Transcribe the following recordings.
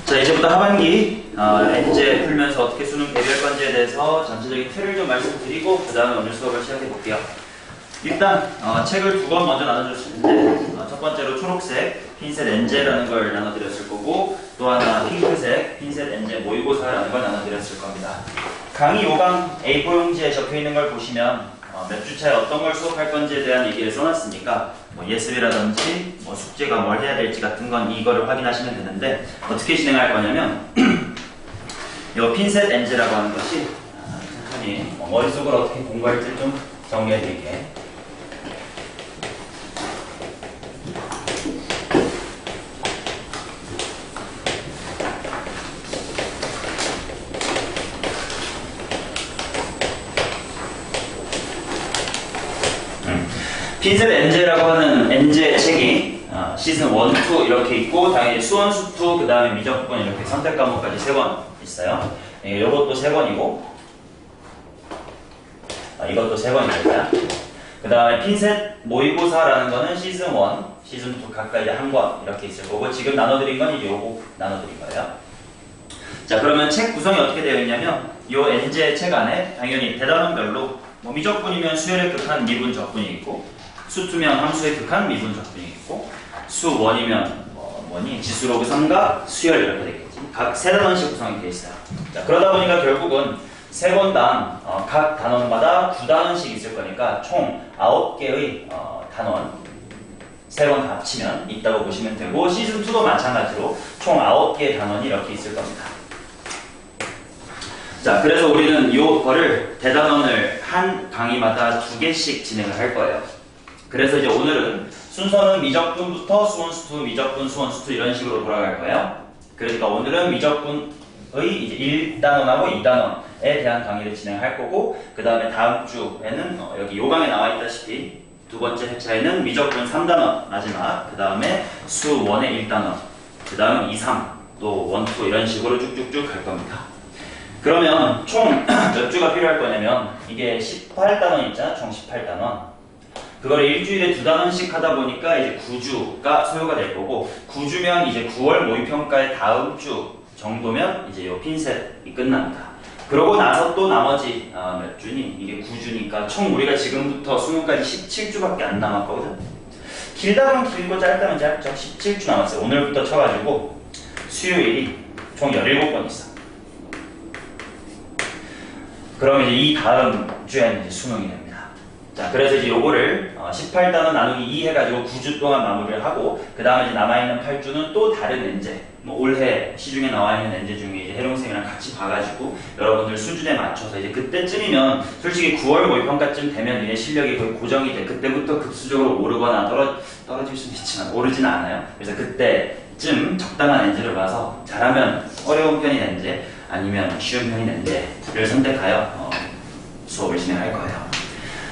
자, 이제부터 하반기 엔제 풀면서 어떻게 수능 대비할 건지에 대해서 전체적인 틀을 좀 말씀드리고 그 다음에 오늘 수업을 시작해 볼게요. 일단 책을 두 권 먼저 나눠줬을 텐데 첫 번째로 초록색 핀셋 엔제라는 걸 나눠드렸을 거고 또 하나 핑크색 핀셋 엔제 모의고사라는 걸 나눠드렸을 겁니다. 강의 5강 A4 용지에 적혀있는 걸 보시면 몇 주차에 어떤 걸 수업할 건지에 대한 얘기를 써놨으니까 뭐 예습이라든지 뭐 숙제가 뭘 해야 될지 같은 건 이거를 확인하시면 되는데 어떻게 진행할 거냐면 이 핀셋 엔제라고 하는 것이 천천히 머릿속으로 어떻게 공부할지 좀 정리해 드릴게요. 핀셋 엔제라고 하는 엔제 책이 시즌 1, 2 이렇게 있고 당연히 수원수 2, 그 다음에 미적분 이렇게 선택 과목까지 3권 있어요. 이것도 3권이고 이것도 3권입니다. 그 다음에 핀셋 모의고사라는 거는 시즌 1, 시즌 2 각각 이제 한 권 이렇게 있을 거고 지금 나눠드린 건 이제 요거 나눠드린 거예요. 자, 그러면 책 구성이 어떻게 되어 있냐면 요 엔제 책 안에 당연히 대단원별로 뭐 미적분이면 수열의 극한 미분 적분이 있고 수투면 함수의 극한 미분 적분이 있고 수1이면 지수로그 삼각 수열 이렇게 되겠지. 각 3단원씩 구성이 되어 있어요. 자, 그러다 보니까 결국은 3권당 각 단원마다 2단원씩 있을 거니까 총 9개의 단원 3권 다 합치면 있다고 보시면 되고 시즌2도 마찬가지로 총 9개의 단원이 이렇게 있을 겁니다. 자, 그래서 우리는 이거를 대단원을 한 강의마다 2개씩 진행을 할 거예요. 그래서 이제 오늘은 순서는 미적분부터 수원수2, 미적분, 수원수2 이런 식으로 돌아갈 거예요. 그러니까 오늘은 미적분의 이제 1단원하고 2단원에 대한 강의를 진행할 거고 그 다음에 다음 주에는 여기 요강에 나와 있다시피 두 번째 회차에는 미적분 3단원 마지막 그 다음에 수1의 1단원 그 다음 2, 3 또 1, 2 이런 식으로 쭉쭉쭉 갈 겁니다. 그러면 총 몇 주가 필요할 거냐면 이게 18단원 있잖아. 총 18단원. 그걸 일주일에 2단원씩 하다 보니까 이제 9주가 소요가 될 거고 9주면 이제 9월 모의평가의 다음 주 정도면 이제 요 핀셋이 끝납니다. 그러고 나서 또 나머지 몇 주니? 이게 9주니까 총 우리가 지금부터 수능까지 17주밖에 안 남았거든. 길다면 길고 짧다면 짧죠. 17주 남았어요. 오늘부터 쳐가지고 수요일이 총 17번 있어. 그럼 이제 이 다음 주에는 이제 수능이 됩니다. 자, 그래서 이제 요거를 18단원 나누기 2 해가지고 9주 동안 마무리를 하고 그 다음에 이제 남아있는 8주는 또 다른 엔제 뭐 올해 시중에 나와있는 엔제 중에 이제 해롱생이랑 같이 봐가지고 여러분들 수준에 맞춰서 이제 그때쯤이면 솔직히 9월 모의평가쯤 되면 니네 실력이 거의 고정이 돼. 그때부터 급수적으로 오르거나 떨어질 수는 있지만 오르지는 않아요. 그래서 그때쯤 적당한 엔제를 봐서 잘하면 어려운 편인 엔제 아니면 쉬운 편인 엔제를 선택하여 수업을 진행할 거예요.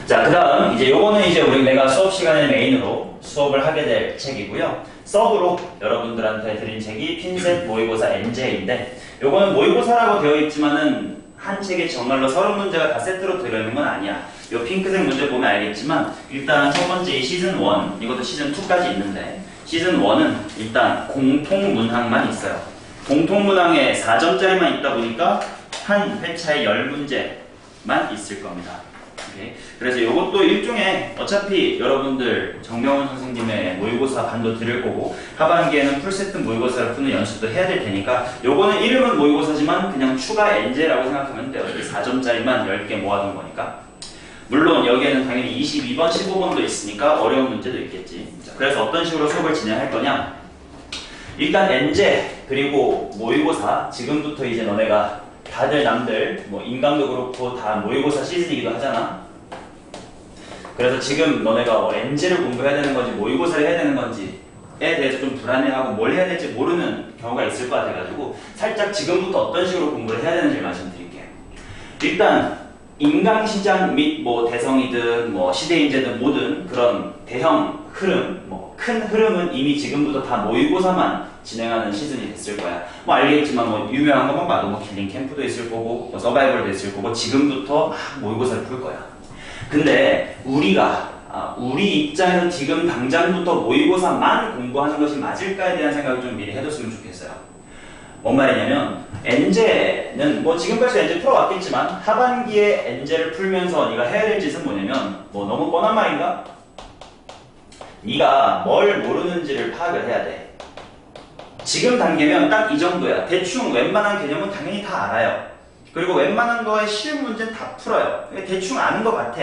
자, 그 다음 이제 요거는 이제 내가 수업 시간에 메인으로 수업을 하게 될 책이고요. 서브로 여러분들한테 드린 책이 핀셋 모의고사 엔제인데 요거는 모의고사라고 되어 있지만은 한 책에 정말로 30문제가 다 세트로 들어있는 건 아니야. 요 핑크색 문제 보면 알겠지만 일단 첫 번째 이 시즌 1 이것도 시즌 2까지 있는데 시즌 1은 일단 공통문항만 있어요. 공통문항에 4점짜리만 있다 보니까 한 회차에 10문제만 있을 겁니다. 그래서 이것도 일종의 어차피 여러분들 정명훈 선생님의 모의고사 반도 들을 거고 하반기에는 풀세트 모의고사를 푸는 연습도 해야 될 테니까 요거는 이름은 모의고사지만 그냥 추가 엔제라고 생각하면 돼요. 4점짜리만 10개 모아둔 거니까. 물론 여기에는 당연히 22번, 15번도 있으니까 어려운 문제도 있겠지. 자, 그래서 어떤 식으로 수업을 진행할 거냐, 일단 엔제 그리고 모의고사 지금부터 이제 너네가 다들 남들 뭐 인강도 그렇고 다 모의고사 시즌이기도 하잖아. 그래서 지금 너네가 엔제를 공부해야 되는 건지 모의고사를 해야 되는 건지에 대해서 좀 불안해하고 뭘 해야 될지 모르는 경우가 있을 것 같아가지고 살짝 지금부터 어떤 식으로 공부를 해야 되는지 말씀드릴게요. 일단 인강시장 및 뭐 대성이든 뭐 시대인재든 모든 그런 대형 흐름, 뭐 큰 흐름은 이미 지금부터 다 모의고사만 진행하는 시즌이 됐을 거야. 뭐 알겠지만 뭐 유명한 것만 봐도 뭐 킬링 캠프도 있을 거고 뭐 서바이벌도 있을 거고 지금부터 막 모의고사를 풀 거야. 근데 우리 입장에서 지금 당장부터 모의고사만 공부하는 것이 맞을까에 대한 생각을 좀 미리 해뒀으면 좋겠어요. 뭔 말이냐면 엔제는 뭐 지금까지 엔제 풀어왔겠지만 하반기에 엔제를 풀면서 네가 해야 될 짓은 뭐냐면 뭐 너무 뻔한 말인가? 네가 뭘 모르는지를 파악을 해야 돼. 지금 단계면 딱 이 정도야. 대충 웬만한 개념은 당연히 다 알아요. 그리고 웬만한 거에 쉬운 문제는 다 풀어요. 대충 아는 것 같아.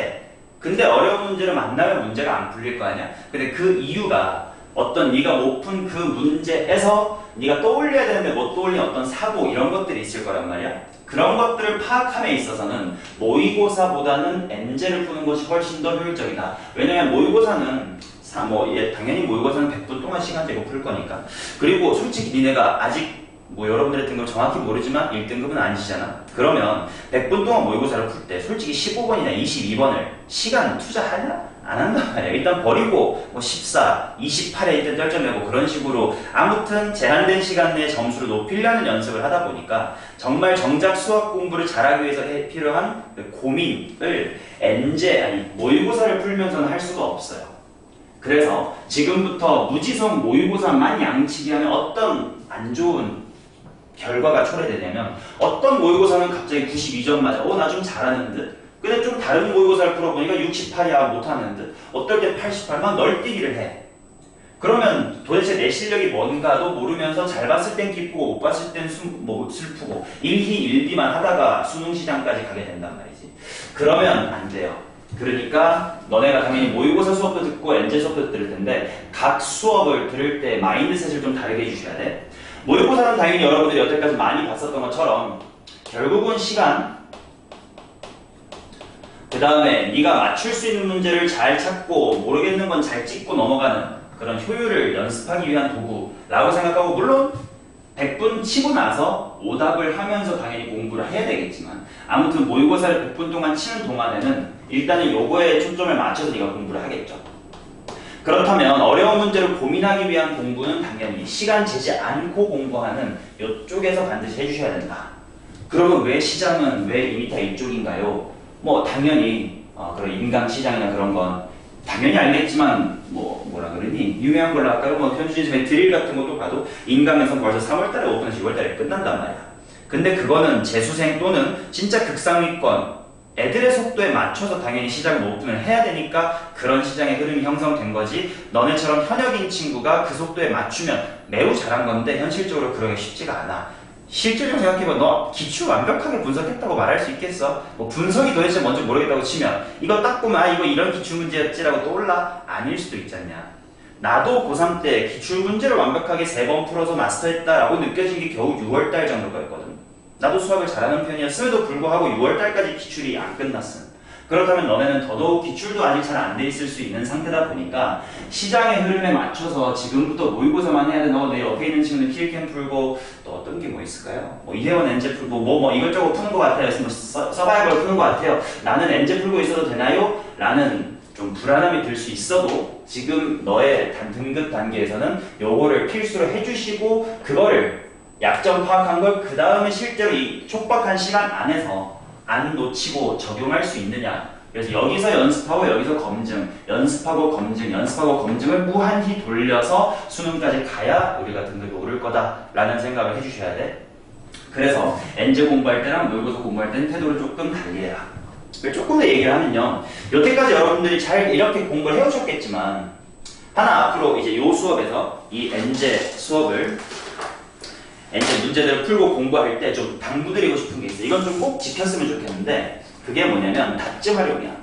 근데 어려운 문제를 만나면 문제가 안 풀릴 거 아니야? 근데 그 이유가 어떤 네가 못 푼 그 문제에서 네가 떠올려야 되는데 못 떠올린 어떤 사고 이런 것들이 있을 거란 말이야. 그런 것들을 파악함에 있어서는 모의고사보다는 엔제를 푸는 것이 훨씬 더 효율적이다. 왜냐면 모의고사는 당연히 모의고사는 100분 동안 시간 재고 풀 거니까. 그리고 솔직히 니네가 아직 뭐 여러분들의 등급 정확히 모르지만 1등급은 아니시잖아. 그러면 100분 동안 모의고사를 풀 때 솔직히 15번이나 22번을 시간 투자하냐? 안 한단 말이야. 일단 버리고 뭐 14, 28에 일단 떨점내고 그런 식으로 아무튼 제한된 시간 내에 점수를 높이려는 연습을 하다 보니까 정말 정작 수학 공부를 잘하기 위해서 필요한 고민을 모의고사를 풀면서는 할 수가 없어요. 그래서 지금부터 무지성 모의고사만 양치기 하면 어떤 안 좋은 결과가 초래되냐면 어떤 모의고사는 갑자기 92점 맞아. 나 좀 잘하는 듯. 근데 좀 다른 모의고사를 풀어보니까 68이야 못하는 듯. 어떨 땐 88만 널뛰기를 해. 그러면 도대체 내 실력이 뭔가도 모르면서 잘 봤을 땐 기쁘고 못 봤을 땐 슬프고 1희 1비만 하다가 수능 시장까지 가게 된단 말이지. 그러면 안 돼요. 그러니까 너네가 당연히 모의고사 수업도 듣고 엔제 수업도 들을 텐데 각 수업을 들을 때 마인드셋을 좀 다르게 해주셔야 돼. 모의고사는 당연히 여러분들이 여태까지 많이 봤었던 것처럼 결국은 시간, 그 다음에 네가 맞출 수 있는 문제를 잘 찾고 모르겠는 건 잘 찍고 넘어가는 그런 효율을 연습하기 위한 도구라고 생각하고, 물론 100분 치고 나서 오답을 하면서 당연히 공부를 해야 되겠지만 아무튼 모의고사를 100분 동안 치는 동안에는 일단은 요거에 초점을 맞춰서 네가 공부를 하겠죠. 그렇다면 어려운 문제를 고민하기 위한 공부는 당연히 시간 재지 않고 공부하는 이쪽에서 반드시 해주셔야 된다. 그러면 왜 시장은 왜 이미타 이쪽인가요? 뭐 당연히 그런 인강시장이나 그런 건 당연히 알겠지만 뭐라 그러니 유명한 걸로 할까요? 현주진심의 드릴 같은 것도 봐도 인강에선 벌써 3월달에 오픈해서 6월달에 끝난단 말이야. 근데 그거는 재수생 또는 진짜 극상위권 애들의 속도에 맞춰서 당연히 시장을 오픈을 해야 되니까 그런 시장의 흐름이 형성된 거지, 너네처럼 현역인 친구가 그 속도에 맞추면 매우 잘한 건데 현실적으로 그러기 쉽지가 않아. 실질적으로 생각해보면 너 기출 완벽하게 분석했다고 말할 수 있겠어? 분석이 도대체 뭔지 모르겠다고 치면 이거 딱 보면 이거 이런 기출문제였지라고 떠올라? 아닐 수도 있잖냐. 나도 고3 때 기출문제를 완벽하게 3번 풀어서 마스터했다라고 느껴진 게 겨우 6월달 정도였거든. 나도 수학을 잘하는 편이었음에도 불구하고 6월달까지 기출이 안 끝났음. 그렇다면 너네는 더더욱 기출도 아직 잘 안 돼 있을 수 있는 상태다 보니까 시장의 흐름에 맞춰서 지금부터 모의고사만 해야 돼. 내 옆에 있는 친구는 필캠 풀고 또 어떤 게 뭐 있을까요? 이대원 엔제 풀고 이것저것 푸는 것 같아요. 서바이벌 푸는 것 같아요. 나는 엔제 풀고 있어도 되나요? 라는 좀 불안함이 들 수 있어도 지금 너의 등급 단계에서는 요거를 필수로 해주시고 그거를 약점 파악한 걸 그 다음에 실제로 이 촉박한 시간 안에서 안 놓치고 적용할 수 있느냐. 그래서 여기서 연습하고 여기서 검증, 연습하고 검증, 연습하고 검증을 무한히 돌려서 수능까지 가야 우리가 등급이 오를 거다라는 생각을 해주셔야 돼. 그래서 엔제 공부할 때랑 모의고사 공부할 때는 태도를 조금 달리해라. 조금 더 얘기를 하면요, 여태까지 여러분들이 잘 이렇게 공부를 해오셨겠지만 하나 앞으로 이제 요 수업에서 이 엔제 수업을 엔제 문제들을 풀고 공부할 때 좀 당부드리고 싶은 게 있어요. 이건 좀 꼭 지켰으면 좋겠는데 그게 뭐냐면 답지 활용이야.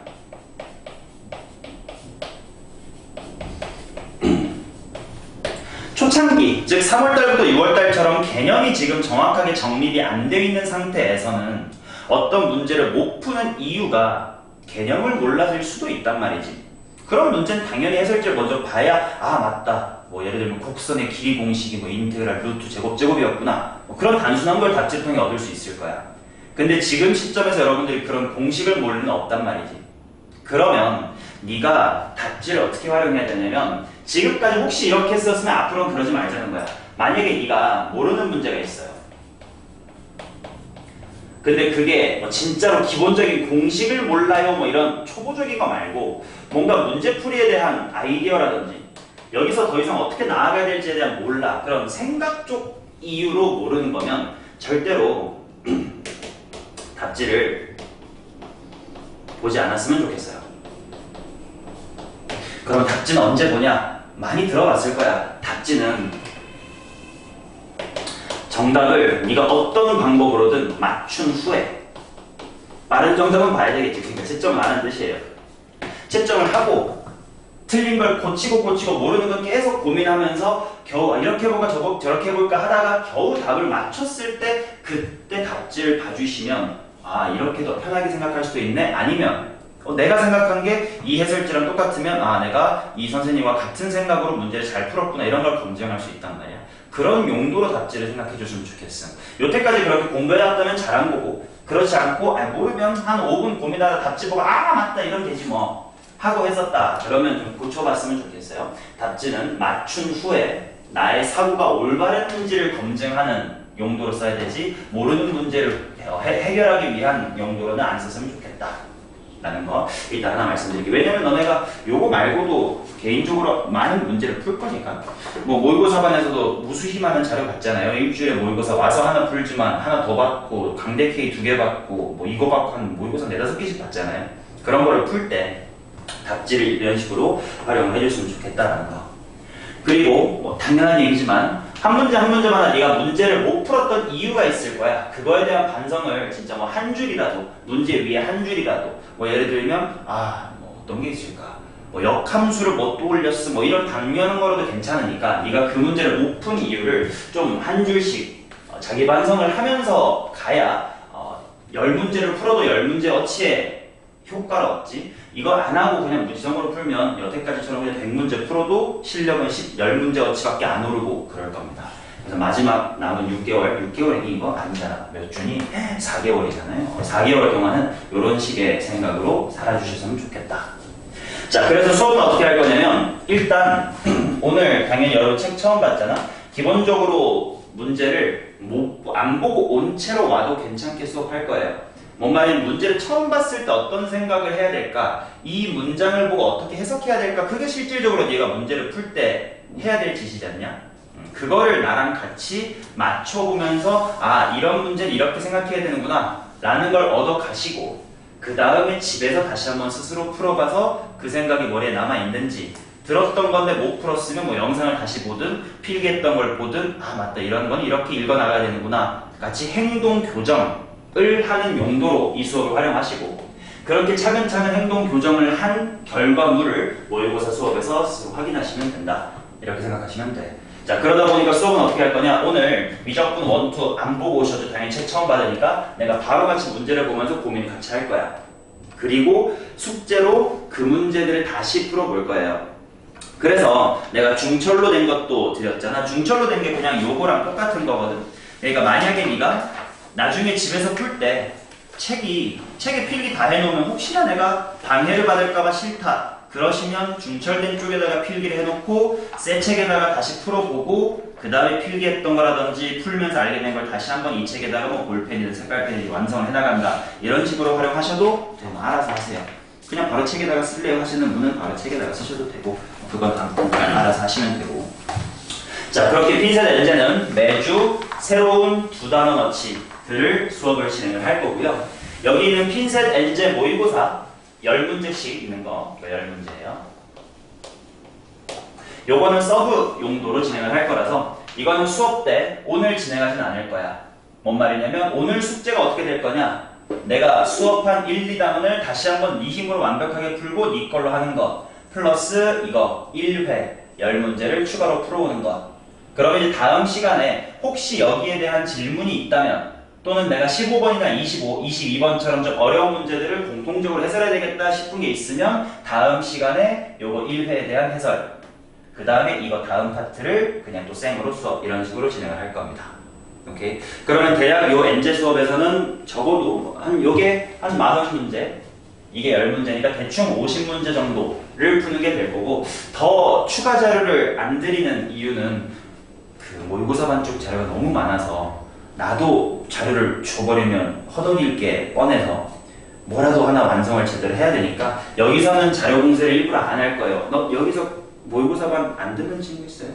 초창기, 즉 3월달부터 6월달처럼 개념이 지금 정확하게 정립이 안 돼 있는 상태에서는 어떤 문제를 못 푸는 이유가 개념을 몰라서일 수도 있단 말이지. 그런 문제는 당연히 해설지를 먼저 봐야 맞다. 예를 들면 곡선의 길이 공식이 인테그랄 루트 제곱이었구나. 그런 단순한 걸 답지를 통해 얻을 수 있을 거야. 근데 지금 시점에서 여러분들이 그런 공식을 모르는 없단 말이지. 그러면 네가 답지를 어떻게 활용해야 되냐면 지금까지 혹시 이렇게 했었으면 앞으로는 그러지 말자는 거야. 만약에 네가 모르는 문제가 있어요. 근데 그게 진짜로 기본적인 공식을 몰라요 이런 초보적인 거 말고 뭔가 문제풀이에 대한 아이디어라든지 여기서 더 이상 어떻게 나아가야 될지에 대한 몰라, 그런 생각 쪽 이유로 모르는 거면 절대로 답지를 보지 않았으면 좋겠어요. 그럼 답지는 언제 보냐? 많이 들어봤을 거야. 답지는 정답을 네가 어떤 방법으로든 맞춘 후에, 빠른 정답은 봐야 되겠지. 그러니까 채점을 안 하는 뜻이에요. 채점을 하고 틀린 걸 고치고 모르는 걸 계속 고민하면서 겨우 이렇게 해볼까 저렇게 해볼까 하다가 겨우 답을 맞췄을 때 그때 답지를 봐주시면 아, 이렇게 더 편하게 생각할 수도 있네. 아니면 내가 생각한 게 이 해설지랑 똑같으면 아, 내가 이 선생님과 같은 생각으로 문제를 잘 풀었구나, 이런 걸 검증할 수 있단 말이야. 그런 용도로 답지를 생각해 줬으면 좋겠어. 여태까지 그렇게 공부해왔다면 잘한 거고, 그렇지 않고 모르면 한 5분 고민하다 답지 보고 아, 맞다, 이러면 되지 뭐 하고 했었다. 그러면 좀 고쳐봤으면 좋겠어요. 답지는 맞춘 후에 나의 사고가 올바른지를 검증하는 용도로 써야 되지, 모르는 문제를 해결하기 위한 용도로는 안 썼으면 좋겠다 라는 거 일단 하나 말씀드릴게요. 왜냐면 너네가 요거 말고도 개인적으로 많은 문제를 풀 거니까. 뭐 모의고사반에서도 무수히많은 자료 받잖아요. 일주일에 모의고사 와서 하나 풀지만 하나 더 받고 강대 K 2개 받고 뭐 이거 받고 한 모의고사 4-5개씩 받잖아요. 그런 거를 풀 때 답지를 이런 식으로 활용을 해줬으면 좋겠다라는 거. 그리고 뭐 당연한 얘기지만 한 문제 한 문제마다 네가 문제를 못 풀었던 이유가 있을 거야. 그거에 대한 반성을 진짜 뭐 한 줄이라도, 문제 위에 한 줄이라도, 뭐 예를 들면 뭐 어떤 게 있을까, 뭐 역함수를 못 떠올렸어, 뭐 이런 당면한 거라도 괜찮으니까 네가 그 문제를 못 푼 이유를 좀 한 줄씩 자기 반성을 하면서 가야 10문제를 풀어도 10문제 어치에 효과를 얻지. 이거 안 하고 그냥 무지성으로 풀면 여태까지처럼 그냥 100문제 풀어도 실력은 10문제 어치밖에 안 오르고 그럴 겁니다. 그래서 마지막 남은 6개월이 이거 아니잖아. 몇 주니? 4개월이잖아요. 4개월 동안은 이런 식의 생각으로 살아주셨으면 좋겠다. 자, 그래서 수업은 어떻게 할 거냐면, 일단 오늘 당연히 여러분 책 처음 봤잖아. 기본적으로 문제를 안 보고 온 채로 와도 괜찮게 수업할 거예요. 뭔 말이냐면 문제를 처음 봤을 때 어떤 생각을 해야 될까, 이 문장을 보고 어떻게 해석해야 될까, 그게 실질적으로 네가 문제를 풀 때 해야 될 짓이지 않냐? 그거를 나랑 같이 맞춰보면서 아, 이런 문제는 이렇게 생각해야 되는구나 라는 걸 얻어 가시고, 그 다음에 집에서 다시 한번 스스로 풀어봐서 그 생각이 머리에 남아있는지, 들었던 건데 못 풀었으면 뭐 영상을 다시 보든 필기했던 걸 보든 아, 맞다, 이런 건 이렇게 읽어나가야 되는구나 같이 행동 교정을 하는 용도로 이 수업을 활용하시고, 그렇게 차근차근 행동 교정을 한 결과물을 모의고사 수업에서 스스로 확인하시면 된다, 이렇게 생각하시면 돼. 자, 그러다 보니까 수업은 어떻게 할 거냐, 오늘 미적분 1, 2 안 보고 오셔도 당연히 책 처음 받으니까 내가 바로 같이 문제를 보면서 고민을 같이 할 거야. 그리고 숙제로 그 문제들을 다시 풀어볼 거예요. 그래서 내가 중철로 된 것도 드렸잖아. 중철로 된 게 그냥 요거랑 똑같은 거거든. 그러니까 만약에 네가 나중에 집에서 풀 때 책에 필기 다 해놓으면 혹시나 내가 방해를 받을까봐 싫다 그러시면 중철된 쪽에다가 필기를 해놓고 새 책에다가 다시 풀어보고 그 다음에 필기했던 거라든지 풀면서 알게 된 걸 다시 한번 이 책에다가 뭐 볼펜이든 색깔펜이든 완성을 해나간다, 이런 식으로 활용하셔도 되면 알아서 하세요. 그냥 바로 책에다가 쓸래요 하시는 분은 바로 책에다가 쓰셔도 되고, 그건 알아서 하시면 되고. 자, 그렇게 핀셋 엔제는 매주 새로운 2단어 넣치들을 수업을 진행을 할 거고요. 여기 있는 핀셋 엔제 모의고사 10문제씩 있는 거, 10문제예요. 요거는 서브 용도로 진행을 할 거라서 이거는 수업 때 오늘 진행하진 않을 거야. 뭔 말이냐면 오늘 숙제가 어떻게 될 거냐, 내가 수업한 1, 2단원을 다시 한번 네 힘으로 완벽하게 풀고 네 걸로 하는 것 플러스 이거 1회 10문제를 추가로 풀어오는 것. 그러면 이제 다음 시간에 혹시 여기에 대한 질문이 있다면, 또는 내가 15번이나 22번처럼 좀 어려운 문제들을 공통적으로 해설해야 되겠다 싶은 게 있으면 다음 시간에 요거 1회에 대한 해설, 그 다음에 이거 다음 파트를 그냥 또 생으로 수업, 이런 식으로 진행을 할 겁니다. 오케이? 그러면 대략 요 엔제 수업에서는 적어도 요게 한 40문제, 이게 10문제니까 대충 50문제 정도를 푸는 게 될 거고, 더 추가 자료를 안 드리는 이유는 그 모의고사반 쪽 자료가 너무 많아서 나도 자료를 줘버리면 허덕일 게 뻔해서 뭐라도 하나 완성을 제대로 해야 되니까 여기서는 자료 공세를 일부러 안 할 거예요. 너 여기서 모의고사반 안 듣는 친구 있어요?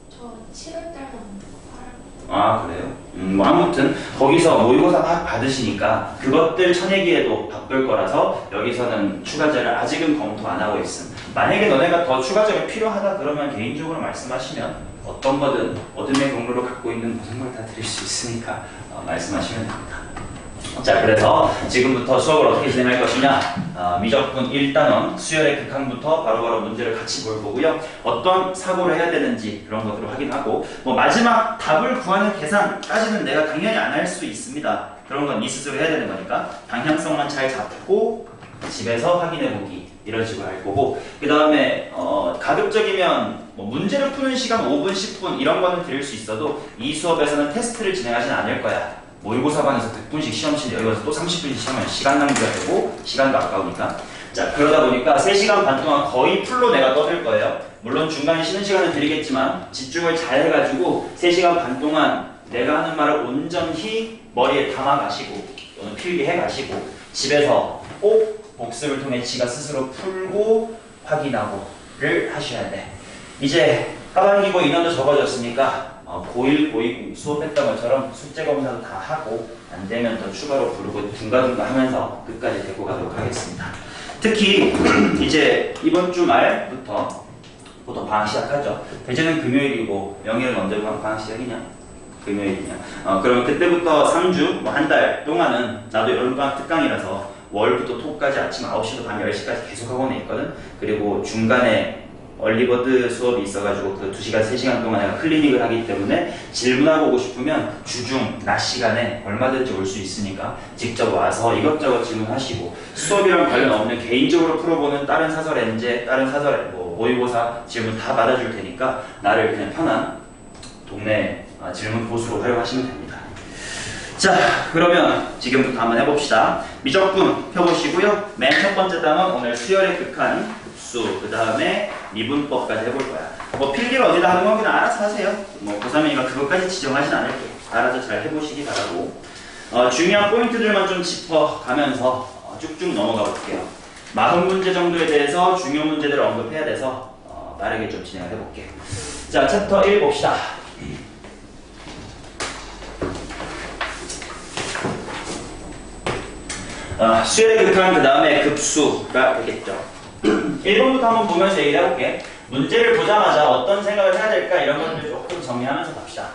저 7월달만 듣고 아 그래요? 뭐 아무튼 거기서 모의고사 막 받으시니까 그것들 쳐내기에도 바쁠 거라서 여기서는 추가제를 아직은 검토 안 하고 있음. 만약에 너네가 더 추가제가 필요하다 그러면 개인적으로 말씀하시면 어떤 거든 어둠의 경로를 갖고 있는 모든 걸 다 드릴 수 있으니까 말씀하시면 됩니다. 자, 그래서 지금부터 수업을 어떻게 진행할 것이냐, 미적분 1단원 수열의 극한부터 바로바로 문제를 같이 볼 거고요. 어떤 사고를 해야 되는지 그런 것들을 확인하고 뭐 마지막 답을 구하는 계산까지는 내가 당연히 안 할 수 있습니다. 그런 건 네 스스로 해야 되는 거니까 방향성만 잘 잡고 집에서 확인해 보기 이런 식으로 할 거고, 그 다음에 가급적이면 뭐 문제를 푸는 시간 5분, 10분 이런 거는 드릴 수 있어도 이 수업에서는 테스트를 진행하진 않을 거야. 모의고사반에서 100분씩 시험 치는데 여기 와서 또 30분씩 시험하면 시간 낭비가 되고 시간도 아까우니까. 자, 그러다 보니까 3시간 반 동안 거의 풀로 내가 떠들 거예요. 물론 중간에 쉬는 시간을 드리겠지만 집중을 잘 해가지고 3시간 반 동안 내가 하는 말을 온전히 머리에 담아가시고 또는 필기해가시고 집에서 꼭 복습을 통해 지가 스스로 풀고 확인하고를 하셔야 돼. 이제 하반기고 인원도 적어졌으니까 고1, 고2 수업했던 것처럼 숙제 검사도 다 하고 안 되면 더 추가로 부르고 둥가둥가 하면서 끝까지 데리고 가도록 하겠습니다. 특히 이제 이번 주 말부터 보통 방학 시작하죠. 대체는 금요일이고 명예를 언제 방학 시작이냐? 금요일이냐? 그러면 그때부터 3주, 뭐 한 달 동안은 나도 여름방학 특강이라서 월부터 토까지 아침 9시부터 밤 10시까지 계속 학원에 있거든. 그리고 중간에 얼리버드 수업이 있어가지고 그 2시간, 3시간 동안 내가 클리닉을 하기 때문에 질문하고 오고 싶으면 주중, 낮 시간에 얼마든지 올 수 있으니까 직접 와서 이것저것 질문하시고 수업이랑 관련 없는 개인적으로 풀어보는 다른 사설 엔제, 다른 사설 모의고사 질문 다 받아줄 테니까 나를 그냥 편한 동네 질문 보수로 활용하시면 됩니다. 자, 그러면 지금부터 한번 해봅시다. 미적분 펴보시고요. 맨 첫 번째 단원 오늘 수열의 극한 그 다음에 미분법까지 해볼 거야. 뭐 필기를 어디다 하는 건 그냥 알아서 하세요. 뭐 고3이니까 그것까지 지정하진 않을게. 알아서 잘 해보시기 바라고. 중요한 포인트들만 좀 짚어가면서 쭉쭉 넘어가 볼게요. 40문제 정도에 대해서 중요 문제들을 언급해야 돼서 빠르게 좀 진행을 해볼게. 자, 챕터 1 봅시다. 수열의 극한 그 다음에 급수가 되겠죠. 1번부터 한번 보면서 얘기를 해볼게. 문제를 보자마자 어떤 생각을 해야 될까 이런 것들 조금 정리하면서 갑시다.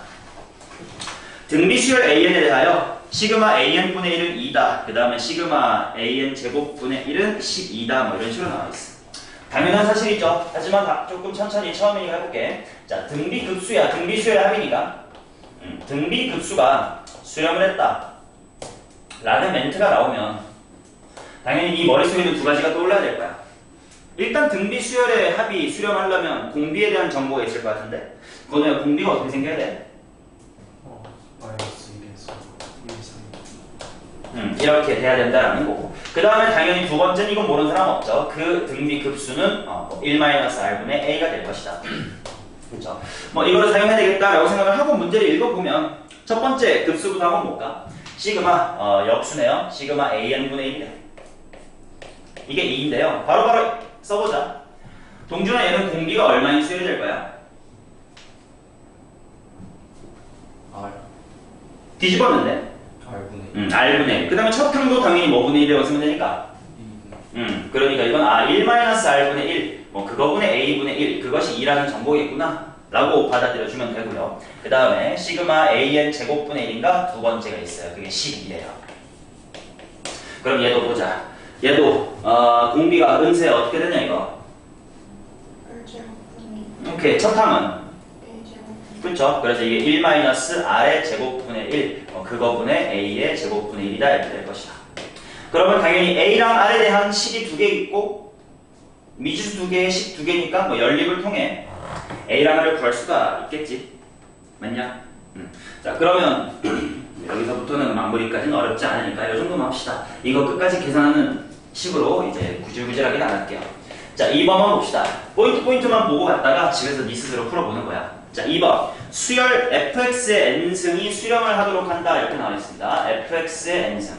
등비 수열 AN에 대하여 시그마 AN분의 1은 2다. 그 다음에 시그마 AN 제곱분의 1은 12다. 뭐 이런 식으로 나와있어. 당연한 사실이죠. 하지만 조금 천천히 처음이니까 해볼게. 자, 등비 급수야. 등비 수열의 합이니까 등비 급수가 수렴을 했다 라는 멘트가 나오면 당연히 이 머릿속에 있는 두 가지가 떠올라야 될 거야. 일단 등비 수열의 합이 수렴하려면 공비에 대한 정보가 있을 것 같은데 그거는 공비가 어떻게 생겨야 돼? 마이너스 1에서 1 이상 이렇게 돼야 된다라는 거고, 그 다음에 당연히 두 번째는 이건 모르는 사람 없죠. 그 등비 급수는 1-r분의 a가 될 것이다. 그렇죠? 뭐 이거를 사용해야 되겠다라고 생각을 하고 문제를 읽어보면 첫 번째 급수부터 한번 볼까? 시그마 역수네요. 시그마 an분의 1이래. 이게 2인데요. 바로바로 써보자. 동준아, 얘는 공비가 얼마인 수열이 될 거야? R 뒤집었는데? R분의 R분의 1. 그 다음에 첫 term도 당연히 뭐분의 1이라고 쓰면 되니까? 2 그러니까 이건 1-R분의 1. 뭐 그거분의 A분의 1. 그것이 2라는 정보겠구나 라고 받아들여주면 되고요. 그 다음에 시그마 AN 제곱분의 1인가 두 번째가 있어요. 그게 12예요. 그럼 얘도 보자. 얘도 공비가 은세 어떻게 되냐 이거? 오케이, 첫 항은 그렇죠. 그래서 이게 1-r의 제곱분의 1 그거분의 a의 제곱분의 1이다 이렇게 될 것이다. 그러면 당연히 a랑 r에 대한 식이 두 개 있고 미지수 두 개에 식 두 개니까 뭐 연립을 통해 a랑 r을 구할 수가 있겠지. 맞냐? 자, 그러면 여기서부터는 마무리까지는 어렵지 않으니까 이 정도만 합시다. 이거 끝까지 계산하는 식으로 이제 구질구질하게 나갈게요. 자, 2번만 봅시다. 포인트만 보고 갔다가 집에서 네 스스로 풀어보는 거야. 자, 2번. 수열 fx의 n승이 수렴을 하도록 한다. 이렇게 나와 있습니다. fx의 n승.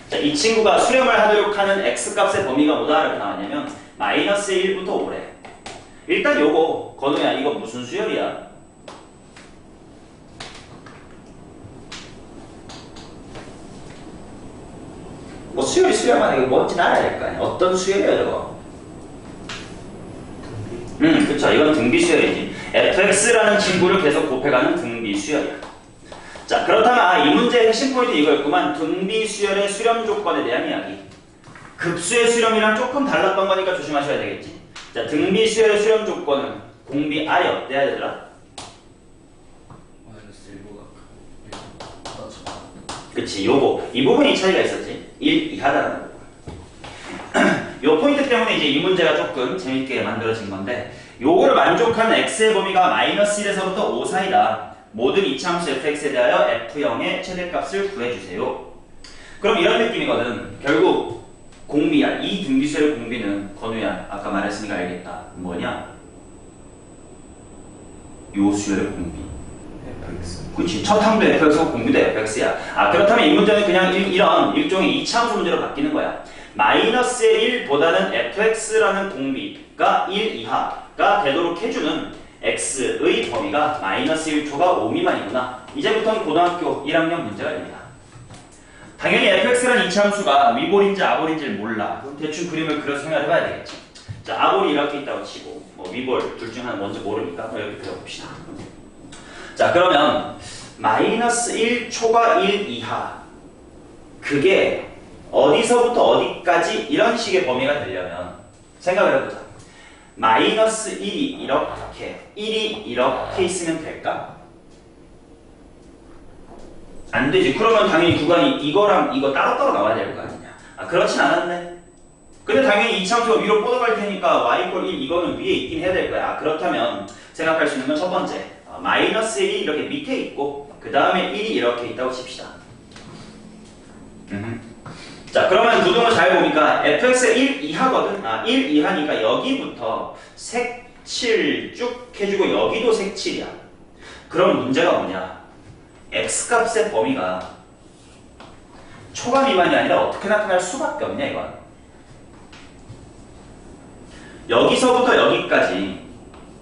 자, 이 친구가 수렴을 하도록 하는 x값의 범위가 뭐다? 이렇게 나왔냐면 마이너스 1부터 5래. 일단 요거 건우야 이거 무슨 수열이야? 뭐 수열이 수열만 이거 뭔지 알아야 될 거 아니야. 어떤 수열이야 저거? 그쵸. 이건 등비 수열이지. fx라는 친구를 계속 곱해가는 등비 수열이야. 자, 그렇다면 이 문제의 핵심 포인트 이거였구만. 등비 수열의 수렴 조건에 대한 이야기. 급수의 수렴이랑 조금 달랐던 거니까 조심하셔야 되겠지. 자, 등비 수열의 수렴 조건은 공비 R이 어때야 되더라? 마이너스 1보다 그치, 요거. 이 부분이 차이가 있었지. 1 이하다라는 거. 요 포인트 때문에 이제 이 문제가 조금 재밌게 만들어진 건데, 요거를 만족하는 x의 범위가 마이너스 1에서부터 5 사이다. 모든 이차함수 fx에 대하여 f0의 최대값을 구해주세요. 그럼 이런 느낌이거든. 결국 공비야. 이 등비수열의 공비는 건우야. 아까 말했으니까 알겠다. 뭐냐? 요 수열의 공비. fx 그치. 첫 항도 fx고 공비도 fx야. 그렇다면 이 문제는 그냥 이런 일종의 이차함수 문제로 바뀌는 거야. 마이너스의 1보다는 fx라는 공비가 1 이하가 되도록 해주는 x의 범위가 마이너스 1초가 5 미만이구나. 이제부터는 고등학교 1학년 문제가 됩니다. 당연히 fx라는 이차함수가 위볼인지 아볼인지를 몰라. 그럼 대충 그림을 그려서 생각해봐야 되겠지. 자, 아볼이 이렇게 있다고 치고 위볼 둘 중 하나 먼저 모르니까 이렇게 그려봅시다. 자, 그러면 마이너스 1초가 1 이하 그게 어디서부터 어디까지 이런 식의 범위가 되려면 생각을 해보자. 마이너스 1이 이렇게 1이 이렇게 있으면 될까? 안 되지. 그러면 당연히 구간이 이거랑 이거 따로따로 나와야 될 거 아니냐. 그렇진 않았네. 근데 당연히 이차함수가 위로 뻗어갈 테니까 y = 1 이거는 위에 있긴 해야 될 거야. 그렇다면 생각할 수 있는 건 첫 번째, 마이너스 1이 이렇게 밑에 있고 그 다음에 1이 이렇게 있다고 칩시다. 자, 그러면 구동을 잘 보니까 fx가 1 이하거든. 1 이하니까 여기부터 색칠 쭉 해주고 여기도 색칠이야. 그럼 문제가 뭐냐? x값의 범위가 초과 미만이 아니라 어떻게 나타날 수밖에 없냐 이건. 여기서부터 여기까지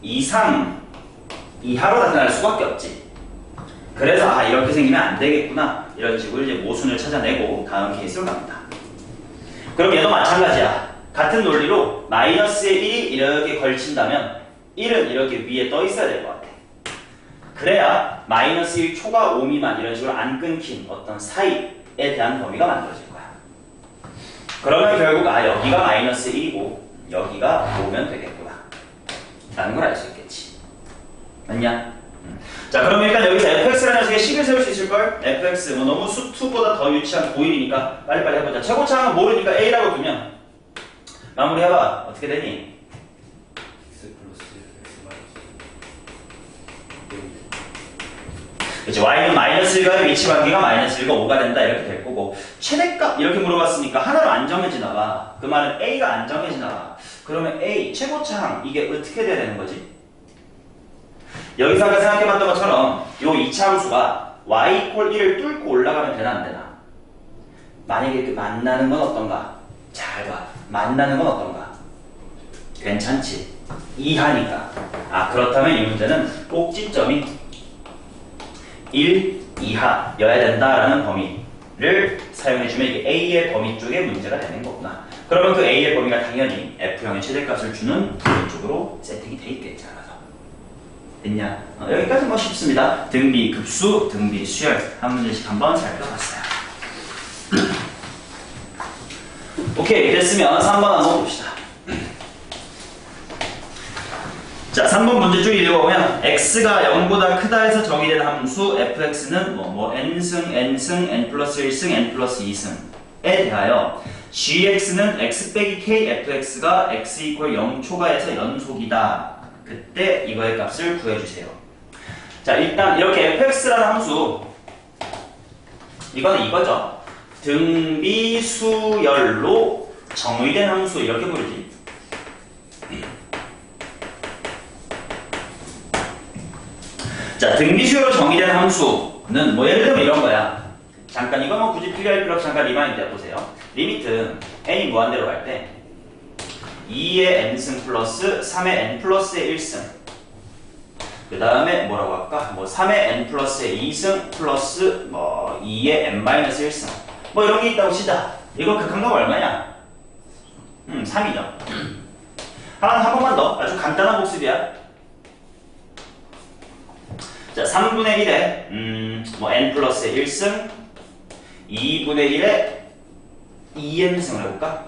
이상 이하로 나타날 수밖에 없지. 그래서 이렇게 생기면 안 되겠구나. 이런 식으로 이제 모순을 찾아내고 다음 케이스로 갑니다. 그럼 얘도 마찬가지야. 같은 논리로 마이너스의 1이 이렇게 걸친다면 1은 이렇게 위에 떠 있어야 될 것 같아. 그래야 마이너스 1 초과 5 미만 이런 식으로 안 끊긴 어떤 사이에 대한 범위가 만들어질 거야. 그러면 결국 여기가 마이너스 1이고 여기가 5면 되겠구나 라는 걸 알 수 있겠지. 맞냐? 자, 그럼 일단 여기서 fx라는 녀석에 식을 세울 수 있을걸? fx 너무 수2보다 더 유치한 고1이니까 빨리빨리 해보자. 최고차항은 모르니까 a라고 두면 마무리해봐. 어떻게 되니? x 플러스 x 마이너스 그치, y는 마이너스 1과 위치 관계가 마이너스 1과 5가 된다 이렇게 될 거고, 최대값 이렇게 물어봤으니까 하나로 안 정해지나 봐. 그 말은 a가 안 정해지나 봐. 그러면 a 최고차항 이게 어떻게 돼야 되는 거지? 여기서 아까 생각해봤던 것처럼 요 이차함수가 y = 1을 뚫고 올라가면 되나 안 되나? 만약에 그 만나는 건 어떤가? 잘 봐. 만나는 건 어떤가? 괜찮지? 이하니까. 그렇다면 이 문제는 꼭지점이 1 이하여야 된다라는 범위를 사용해주면 이게 a의 범위 쪽의 문제가 되는 거구나. 그러면 그 a의 범위가 당연히 f형의 최대값을 주는 부분 쪽으로 세팅이 돼 있겠지. 알아서. 됐냐? 여기까지 뭐 쉽습니다. 등비 급수, 등비 수열 한 문제씩 한번 살펴봤어요. 오케이, 됐으면 3번 한번 봅시다. 자, 3번 문제 쭉 읽어보면 x가 0보다 크다 해서 정의된 함수 fx는 n승, n승, n 플러스 1승, n 플러스 2승에 대하여 gx는 x 빼기 k fx가 x = 0 초과해서 연속이다. 그때 이거의 값을 구해주세요. 자, 일단 이렇게 fx라는 함수, 이거는 이거죠. 등비수열로 정의된 함수 이렇게 부르지. 자, 등비수열로 정의된 함수는 예를 들면 이런 거야. 잠깐 이거 굳이 필요할 필요 없이 잠깐 리마인드 해보세요. 리미트 n이 무한대로 갈 때 2의 n승 플러스 3의 n 플러스의 1승, 그 다음에 뭐라고 할까? 3의 n 플러스의 2승 플러스 2의 n 마이너스 1승 이런 게 있다고 치자. 이거 극한값 얼마냐? 3이죠. 한 번만 더. 아주 간단한 복습이야. 자, 3분의 1에 뭐 n 플러스 1승 2분의 1에 2n승을 해볼까?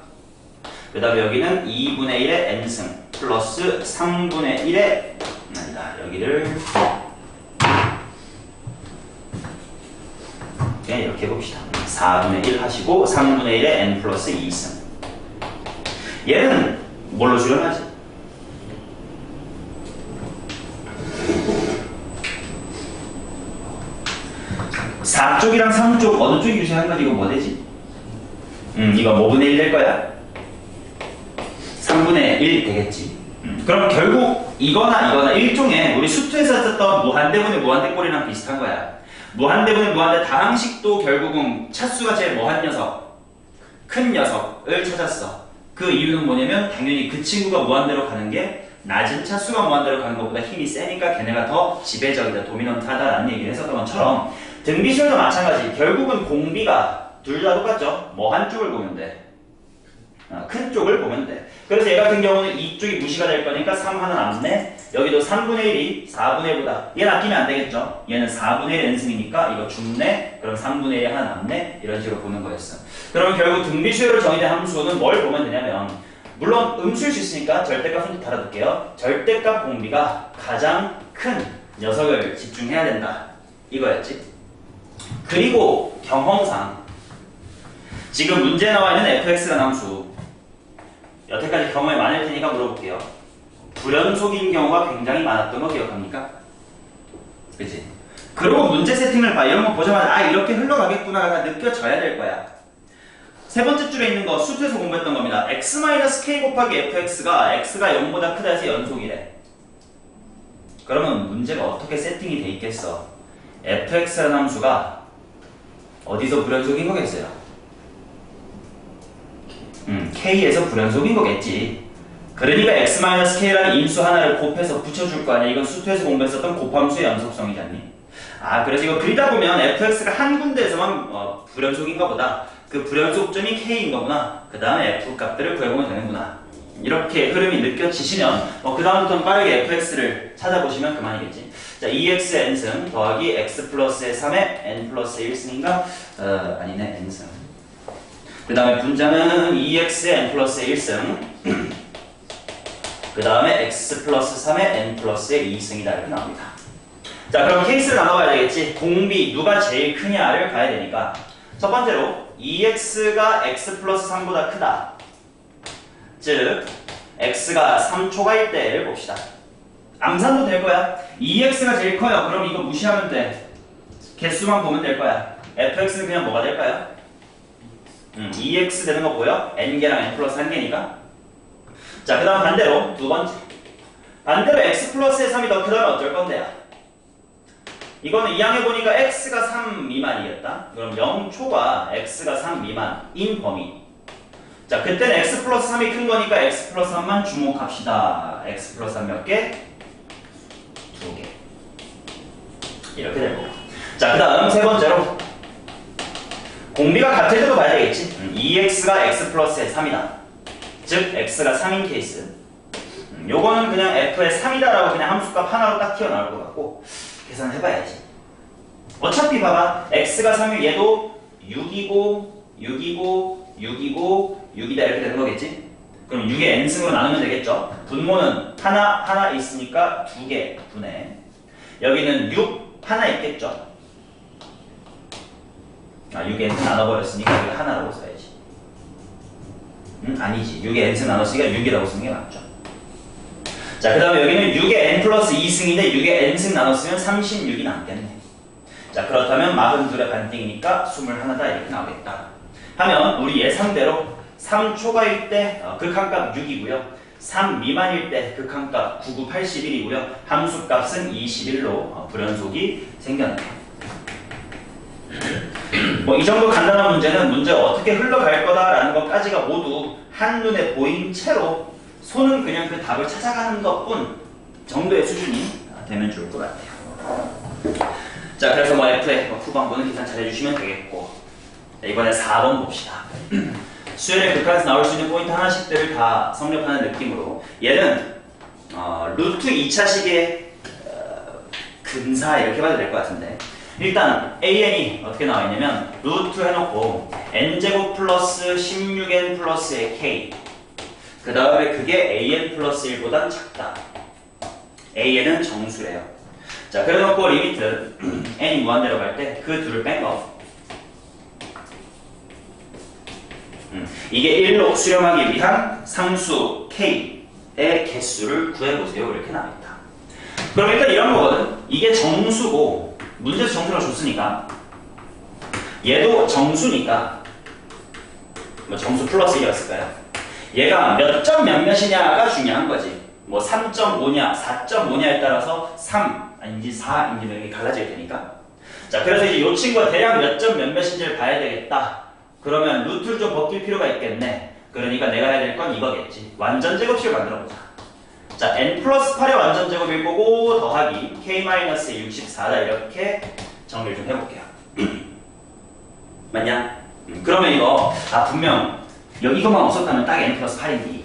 그 다음에 여기는 2분의 1에 n승 플러스 3분의 1에 아니다. 여기를 그냥 이렇게 해봅시다. 4분의 1 하시고 3분의 1에 n 플러스 2승. 얘는 뭘로 수렴하지? (4쪽이랑) (3쪽) 어느 쪽이 유사한 거지? 이거 뭐 되지? 이거 5분의 1 될 거야? 3분의 1 되겠지. 그럼 결국 이거나 일종의 우리 수투에서 썼던 무한대분의 무한대꼴이랑 비슷한 거야. 무한대분의 무한대 다항식도 결국은 차수가 제일 뭐한 녀석? 큰 녀석을 찾았어. 그 이유는 뭐냐면 당연히 그 친구가 무한대로 가는 게 낮은 차수가 무한대로 가는 것보다 힘이 세니까 걔네가 더 지배적이다, 도미넌트하다라는 얘기를 했었던 것처럼 등비수열도 마찬가지. 결국은 공비가 둘 다 똑같죠. 뭐 한쪽을 보면 돼. 큰 쪽을 보면 돼. 그래서 얘 같은 경우는 이쪽이 무시가 될 거니까 3 하나 남네. 여기도 3분의 1이 4분의 1보다 얘는 아끼면 안 되겠죠. 얘는 4분의 1 n승이니까 이거 죽네. 그럼 3분의 1이 하나 남네. 이런 식으로 보는 거였어. 그러면 결국 등비수열로 정의된 함수는 뭘 보면 되냐면 물론 음수일 수 있으니까 절대값 손짓 달아둘게요. 절대값 공비가 가장 큰 녀석을 집중해야 된다. 이거였지. 그리고 경험상 지금 문제에 나와 있는 fx라는 함수 여태까지 경험이 많을 테니까 물어볼게요. 불연속인 경우가 굉장히 많았던 거 기억합니까? 그치? 그리고 문제 세팅을 봐. 이런 거 보자마자 아 이렇게 흘러가겠구나가 다 느껴져야 될 거야. 세 번째 줄에 있는 거 수투에서 공부했던 겁니다. x-k 곱하기 fx가 x가 0보다 크다 해서 연속이래. 그러면 문제가 어떻게 세팅이 돼 있겠어? fx라는 함수가 어디서 불연속인 거겠어요? k에서 불연속인 거겠지. 그러니까 x-k라는 인수 하나를 곱해서 붙여줄 거 아니야. 이건 수투에서 공부했었던 곱함수의 연속성이잖니. 아 그래서 이거 그리다 보면 fx가 한 군데에서만 불연속인가 보다. 그 불연속점이 k인 거구나. 그 다음에 f 값들을 구해보면 되는구나. 이렇게 흐름이 느껴지시면 그 다음부터는 빠르게 fx를 찾아보시면 그만이겠지. 자, 2x n승 더하기 x 플러스의 3에 n 플러스 1승인가? 아니네, n승. 그 다음에 분자는 2x n 플러스 1승 그 다음에 x 플러스 3에 n 플러스의 2승이다 이렇게 나옵니다. 자, 그럼 케이스를 나눠봐야 되겠지. 공비 누가 제일 크냐를 봐야 되니까 첫 번째로 2x가 x 플러스 3보다 크다. 즉 x가 3초가일 때를 봅시다. 암산도 될 거야. 2x가 제일 커요. 그럼 이거 무시하면 돼. 개수만 보면 될 거야. fx는 그냥 뭐가 될까요? 2x 되는 거 보여? n개랑 n 플러스 1개니까. 자, 그 다음 반대로 두 번째. 반대로 x 플러스의 3이 더 크다면 어쩔 건데요? 이거는 2항에 보니까 x가 3 미만이겠다. 그럼 0초가 x가 3 미만인 범위. 자, 그때는 x 플러스 3이 큰 거니까 x 플러스 3만 주목합시다. x 플러스 3 몇 개? 2개. 이렇게 되고. 자, 그 다음 세 번째로 공비가 같을 때도 봐야 되겠지. 2x가 x 플러스의 3이다. 즉 x가 3인 케이스. 요거는 그냥 f의 3이다라고 그냥 함수값 하나로 딱 튀어나올 것 같고 계산을 해봐야지. 어차피 봐봐. x가 3일 얘도 6이고 6이고 6이고 6이다 이렇게 되는 거겠지. 그럼 6의 n승으로 나누면 되겠죠. 분모는 하나 있으니까 2개 분해. 여기는 6 하나 있겠죠. 6의 n승 나눠버렸으니까 여기 하나라고 써야지. 아니지. 6의 n승 나눴으니까 6이라고 쓰는 게 맞죠. 자, 그 다음에 여기는 6의 n 플러스 2승인데 6의 n승 나눴으면 36이 남겠네. 자, 그렇다면 42의 반띵이니까 21다 이렇게 나오겠다. 하면 우리 예상대로 3초가일 때 극한값 6이고요. 3 미만일 때 극한값 9981이고요. 함수값은 21로 불연속이 생겨나요. 이 정도 간단한 문제는 문제가 어떻게 흘러갈 거다라는 것까지가 모두 한눈에 보인 채로 손은 그냥 그 답을 찾아가는 것뿐 정도의 수준이 되면 좋을 것 같아요. 자, 그래서 f의 후반부는 계산 잘 해주시면 되겠고, 이번에 4번 봅시다. 수열의 극한에서 나올 수 있는 포인트 하나씩들을 다 성립하는 느낌으로 얘는 루트 2차식의 근사 이렇게 봐도 될 것 같은데 일단 an이 어떻게 나와 있냐면 루트 해놓고 n제곱 플러스 16n 플러스의 k 그 다음에 그게 an 플러스 1보단 작다. an은 정수래요. 자 그래놓고 리미트 n이 무한대로 갈 때 그 둘을 뺀 거. 이게 1로 수렴하기 위한 상수 k의 개수를 구해보세요. 이렇게 나와있다. 그럼 일단 이런 거거든. 이게 정수고 문제에서 정수를 줬으니까 얘도 정수니까 뭐 정수 플러스 1이었을까요? 얘가 몇 점 몇몇이냐가 중요한 거지. 뭐 3.5냐 4.5냐에 따라서 3 아닌지 4인지 이렇게 갈라질 테니까. 자 그래서 이제 이 친구가 대략 몇 점 몇몇인지를 봐야 되겠다. 그러면 루트를 좀 벗길 필요가 있겠네. 그러니까 내가 해야 될 건 이거겠지. 완전 제곱식을 만들어보자. 자 n 플러스 8의 완전 제곱일 거고 더하기 k-의 64다. 이렇게 정리를 좀 해볼게요. 맞냐? 그러면 이거 분명 여기 이것만 없었다면 딱 n 플러스 8인데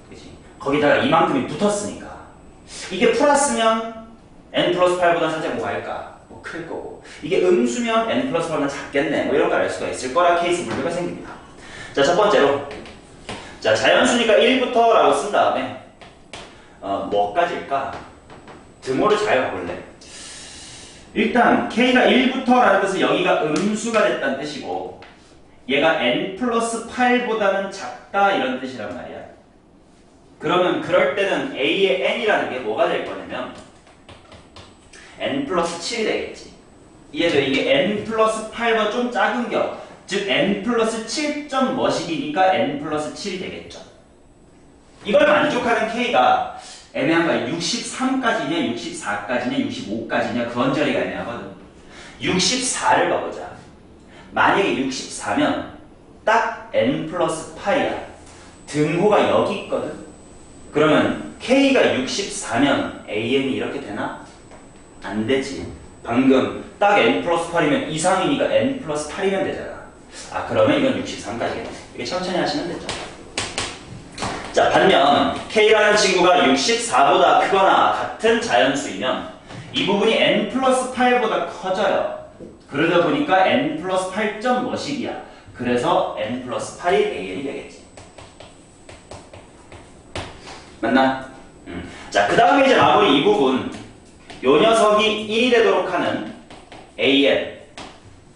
그치? 거기다가 이만큼이 붙었으니까 이게 플러스면 n 플러스 8보다 살짝 뭐 할까? 뭐 클 거고 이게 음수면 n 플러스 8보다 작겠네. 뭐 이런 걸 알 수가 있을 거라 케이스 분류가 생깁니다. 자 첫 번째로 자 자연수니까 1부터 라고 쓴 다음에 뭐까지일까? 등호를 잘 볼래. 일단 k가 1부터라는 뜻은 여기가 음수가 됐다는 뜻이고 얘가 n 플러스 8보다는 작다 이런 뜻이란 말이야. 그러면 그럴 때는 a의 n이라는 게 뭐가 될 거냐면 n 플러스 7이 되겠지. 이해돼? 이게 n 플러스 8보다 좀 작은 겨. 즉 n 플러스 7점 머시기니까 n 플러스 7이 되겠죠. 이걸 만족하는 k가 애매한 거야. 63까지냐 64까지냐 65까지냐 그 언저리가 애매하거든. 64를 봐보자. 만약에 64면 딱 n 플러스 8이야. 등호가 여기 있거든. 그러면 k가 64면 an이 이렇게 되나? 안 되지. 방금 딱 n 플러스 8이면 이상이니까 n 플러스 8이면 되잖아. 그러면 이건 63까지겠네. 이게 천천히 하시면 되죠. 자 반면 k라는 친구가 64보다 크거나 같은 자연수이면 이 부분이 n 플러스 8보다 커져요. 그러다 보니까 n 플러스 8점 뭐식이야. 그래서 n 플러스 8이 an이 되겠지. 맞나? 자 그 다음에 이제 마무리 이 부분 요 녀석이 1이 되도록 하는 an에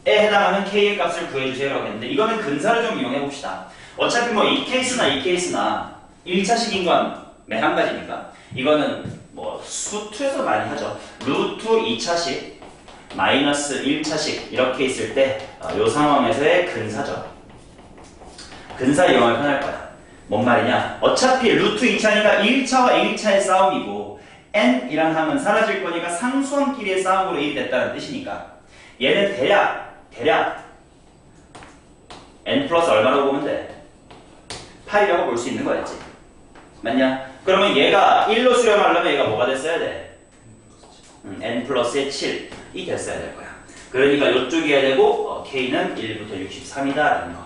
해당하는 k의 값을 구해주세요 라고 했는데 이거는 근사를 좀 이용해 봅시다. 어차피 뭐 이 케이스나 1차식인 건 한 가지니까 이거는 뭐 수투에서 많이 하죠. 루트 2차식 마이너스 1차식 이렇게 있을 때 이 상황에서의 근사죠. 근사 이용하면 편할 거야. 뭔 말이냐? 어차피 루트 2차니까 1차와 1차의 싸움이고 n이란 함은 사라질 거니까 상수함끼리의 싸움으로 1이 됐다는 뜻이니까 얘는 대략 n 플러스 얼마라고 보면 돼? 8이라고 볼 수 있는 거였지. 맞냐? 그러면 얘가 1로 수렴하려면 얘가 뭐가 됐어야 돼? n 플러스의 7이 됐어야 될 거야. 그러니까 이쪽이 해야 되고 k는 1부터 63이다라는 거.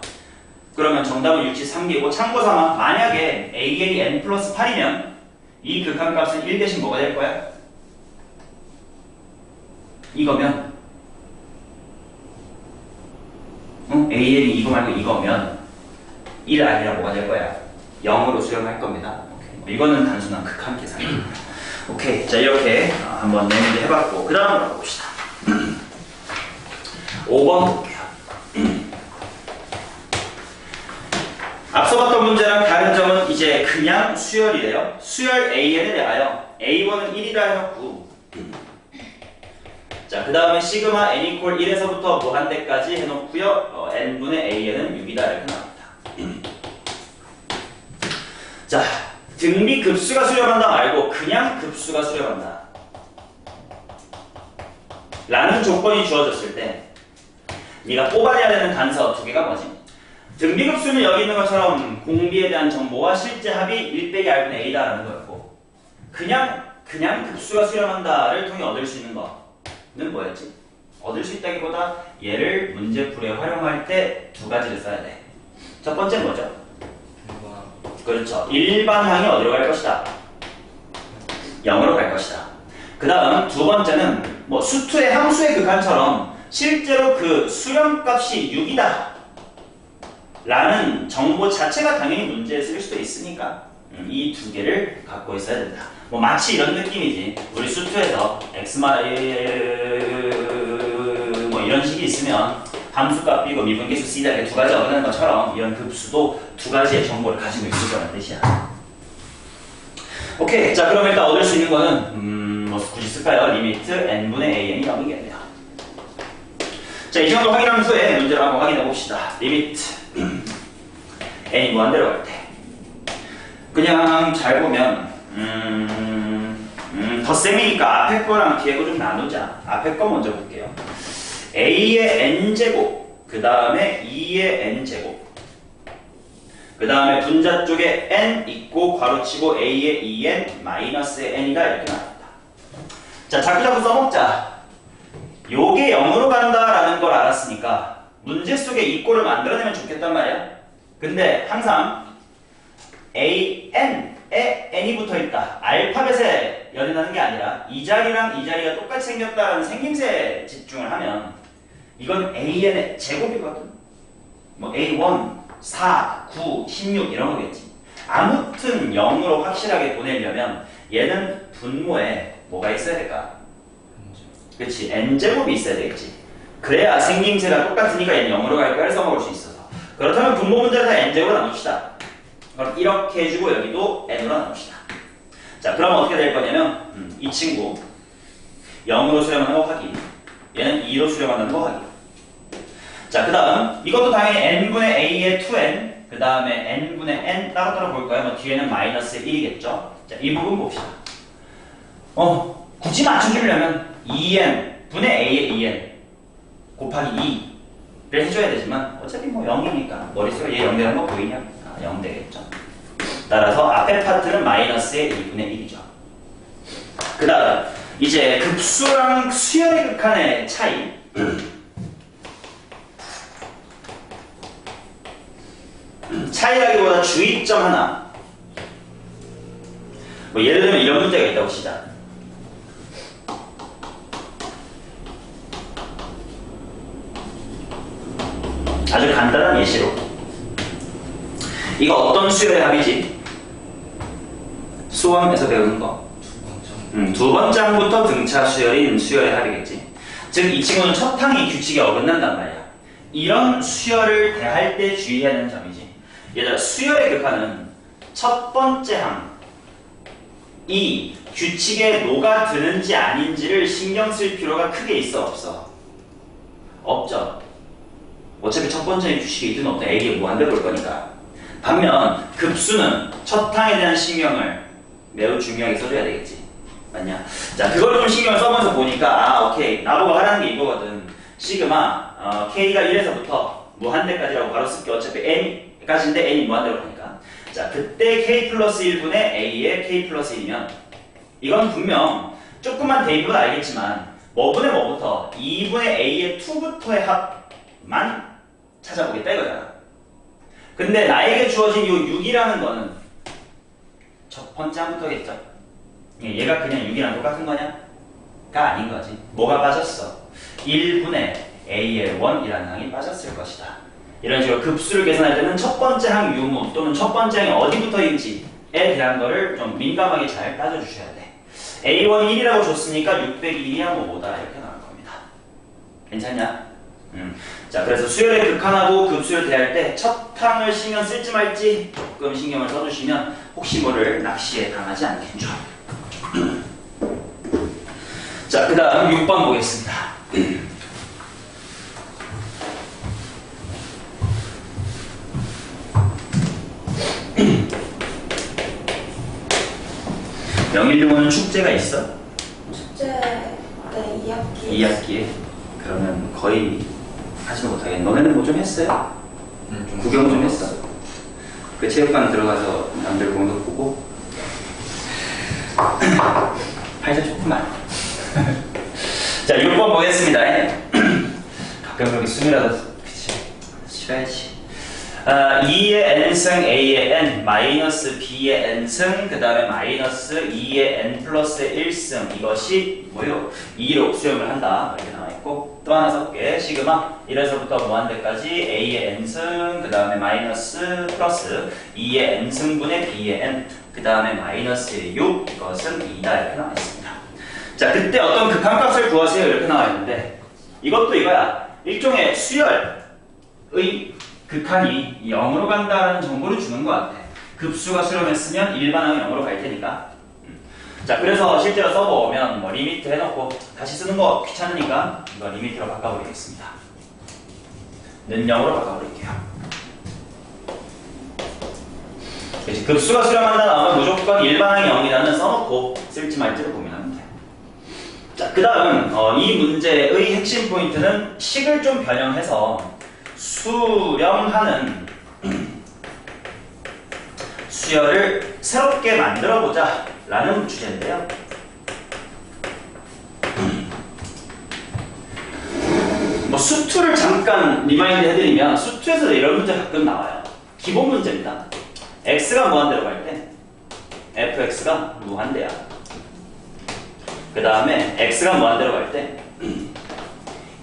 그러면 정답은 63개고 참고삼아 만약에 an이 n 플러스 8이면 이 극한값은 1 대신 뭐가 될 거야? 이거면 an이 이거 말고 이거면 1 아니라 뭐가 될 거야? 0으로 수렴할 겁니다. 오케이. 이거는 단순한 극한 계산입니다. 오케이. 자, 이렇게 한번 내문제 해봤고, 그 다음으로 가봅시다. 5번 볼게요. 앞서 봤던 문제랑 다른 점은 이제 그냥 수열이래요. 수열 an에 대하여 a1은 1이라 해놓고, 자, 그 다음에 시그마 n 이퀄 1에서부터 무한대까지 해놓고요. n분의 an은 6이다 이렇게 나옵니다. 자, 등비 급수가 수렴한다 말고 그냥 급수가 수렴한다 라는 조건이 주어졌을 때 네가 뽑아내야 되는 단서 두 개가 뭐지? 등비 급수는 여기 있는 것처럼 공비에 대한 정보와 실제 합이 1 빼기 r분의 a다 라는 거였고 그냥 급수가 수렴한다를 통해 얻을 수 있는 거는 뭐였지? 얻을 수 있다기보다 얘를 문제풀이에 활용할 때 두 가지를 써야 돼. 첫 번째는 뭐죠? 일반 그렇죠. 일반항이 어디로 갈 것이다? 0으로 갈 것이다. 그 다음 두 번째는 뭐 수투의 함수의 극한처럼 실제로 그 수렴값이 6이다 라는 정보 자체가 당연히 문제에 쓰일 수도 있으니까 이 두 개를 갖고 있어야 된다. 뭐 마치 이런 느낌이지. 우리 수투에서 뭐 이런 식이 있으면 함수값 B고 미분계수 C다 이렇게 두 가지 얻어내는 것처럼 이런 급수도 두 가지의 정보를 가지고 있을 거라는 뜻이야. 오케이. 자, 그럼 일단 얻을 수 있는 거는 뭐 굳이 쓸까요? 리미트 n분의 an이 0이겠네요. 자, 이 정도 확인한 후에 문제를 한번 확인해 봅시다. 리미트 n이 무한대로 갈 때 그냥 잘 보면 덧셈이니까 앞에 거랑 뒤에 거 좀 나누자. 앞에 거 먼저 볼게요. a의 n제곱 그 다음에 2의 n제곱 그 다음에 분자 쪽에 n 있고 괄호치고 a의 2n 마이너스의 n이다 이렇게 나왔다. 자, 자꾸자꾸 써먹자. 요게 0으로 간다라는 걸 알았으니까 문제 속에 이 꼴을 만들어내면 좋겠단 말이야. 근데 항상 a, n에 n이 붙어있다. 알파벳에 연연하는 게 아니라 이 자리랑 이 자리가 똑같이 생겼다라는 생김새에 집중을 하면 이건 an의 제곱이거든. 뭐 a1, 4, 9, 16 이런 거겠지. 아무튼 0으로 확실하게 보내려면 얘는 분모에 뭐가 있어야 될까? 그치, n제곱이 있어야 되겠지. 그래야 생김새가 똑같으니까 얘는 0으로 갈 거를 써먹을 수 있어서. 그렇다면 분모 문제를 다 n제곱으로 나눕시다. 그럼 이렇게 해주고 여기도 n으로 나눕시다. 자, 그러면 어떻게 될 거냐면 이 친구 0으로 수렴하는 거 확인, 얘는 2로 수렴하는 거 확인. 자, 그 다음 이것도 당연히 n분의 a의 2n 그 다음에 n분의 n 따로따로 볼 거예요. 뭐 뒤에는 마이너스 1이겠죠. 자, 이 부분 봅시다. 굳이 맞춰주려면 2n 분의 a의 2n 곱하기 2를 해줘야 되지만 어차피 뭐 0이니까 머릿속에 얘 0 되는 거 보이냐? 0 되겠죠. 따라서 앞에 파트는 마이너스의 2분의 1이죠. 그 다음 이제 급수랑 수열의 극한의 차이. 차이라기보다 주의점 하나. 뭐 예를 들면 이런 문제가 있다고 시작. 아주 간단한 예시로 이거 어떤 수열의 합이지? 수험에서 배우는 거. 두 번장부터 등차 수열인 수열의 합이겠지. 즉 이 친구는 첫 항이 규칙에 어긋난단 말이야. 이런 수열을 대할 때 주의해야 하는 점이지. 얘들아, 수열의 극한은 첫 번째 항이 규칙에 녹아드는지 아닌지를 신경 쓸 필요가 크게 있어 없어? 없죠. 어차피 첫 번째는 규칙이 있든 없든 A에 무한대로 볼 거니까. 반면 급수는 첫 항에 대한 신경을 매우 중요하게 써줘야 되겠지. 맞냐? 자, 그걸 좀 신경을 써면서 보니까 오케이, 나보고 하라는 게 이거거든. 시그마 K가 1에서부터 무한대까지라고 바로 쓸게. 어차피 N까지인데 N이 무한대로 가니까. 자, 그때 K 플러스 1분의 A에 K 플러스 1이면 이건 분명 조금만 대입해도 알겠지만 뭐분의 뭐부터 2분의 A의 2부터의 합만 찾아보겠다 이거잖아. 근데 나에게 주어진 이 6이라는 거는 첫 번째 항부터겠죠. 얘가 그냥 6이랑 똑같은 거냐? 가 아닌 거지. 뭐가 빠졌어? 1분의 A의 1이라는 항이 빠졌을 것이다. 이런 식으로 급수를 계산할 때는 첫 번째 항 유무 또는 첫 번째 항이 어디부터인지에 대한 거를 좀 민감하게 잘 따져주셔야 돼. A1이 1이라고 줬으니까 601이야 뭐 뭐다 이렇게 나올 겁니다. 괜찮냐? 자, 그래서 수열의 극한하고 급수를 대할 때 첫 항을 신경 쓸지 말지 조금 신경을 써주시면 혹시 모를 낚시에 당하지 않겠죠. 자, 그 다음 6번 보겠습니다. 명일중은 축제가 있어? 축제 네 2학기 2학기에? 그러면 거의 하지도 못하겠네. 너네는 뭐 좀 했어요? 구경 좀 했어? 그 체육관 들어가서 남들 공도 보고 팔자 좋구만. 자, 6번 보겠습니다. 가끔 그렇게 숨이라도 그치 쉬어야지. 2의 n승 a의 n 마이너스 b의 n승 그 다음에 마이너스 2의 n 플러스 1승 이것이 뭐요? 2로 수렴을 한다 이렇게 나와있고 또 하나 써볼게 시그마 1에서부터 무한대까지 a의 n승 그 다음에 마이너스 플러스 2의 n승분의 b의 n 그 다음에 마이너스 6 이것은 2다 이렇게 나와있습니다. 자 그때 어떤 극한값을 구하세요 이렇게 나와있는데 이것도 이거야. 일종의 수열의 극한이 0으로 간다라는 정보를 주는 것 같아. 급수가 수렴했으면 일반항이 0으로 갈 테니까. 자, 그래서 실제로 써보면 뭐 리미트 해놓고 다시 쓰는 거 귀찮으니까 이거 리미트로 바꿔버리겠습니다. 는 0으로 바꿔버릴게요. 그치, 급수가 수렴한다 나오면 무조건 일반항이 0이라는 써놓고 쓸지 말지를 고민하면 돼. 자, 그 다음 이 문제의 핵심 포인트는 식을 좀 변형해서 수렴하는 수열을 새롭게 만들어보자 라는 주제인데요. 뭐 수투를 잠깐 리마인드 해드리면 수투에서 이런 문제 가끔 나와요. 기본 문제입니다. x가 무한대로 갈 때 fx가 무한대야. 그 다음에 x가 무한대로 갈 때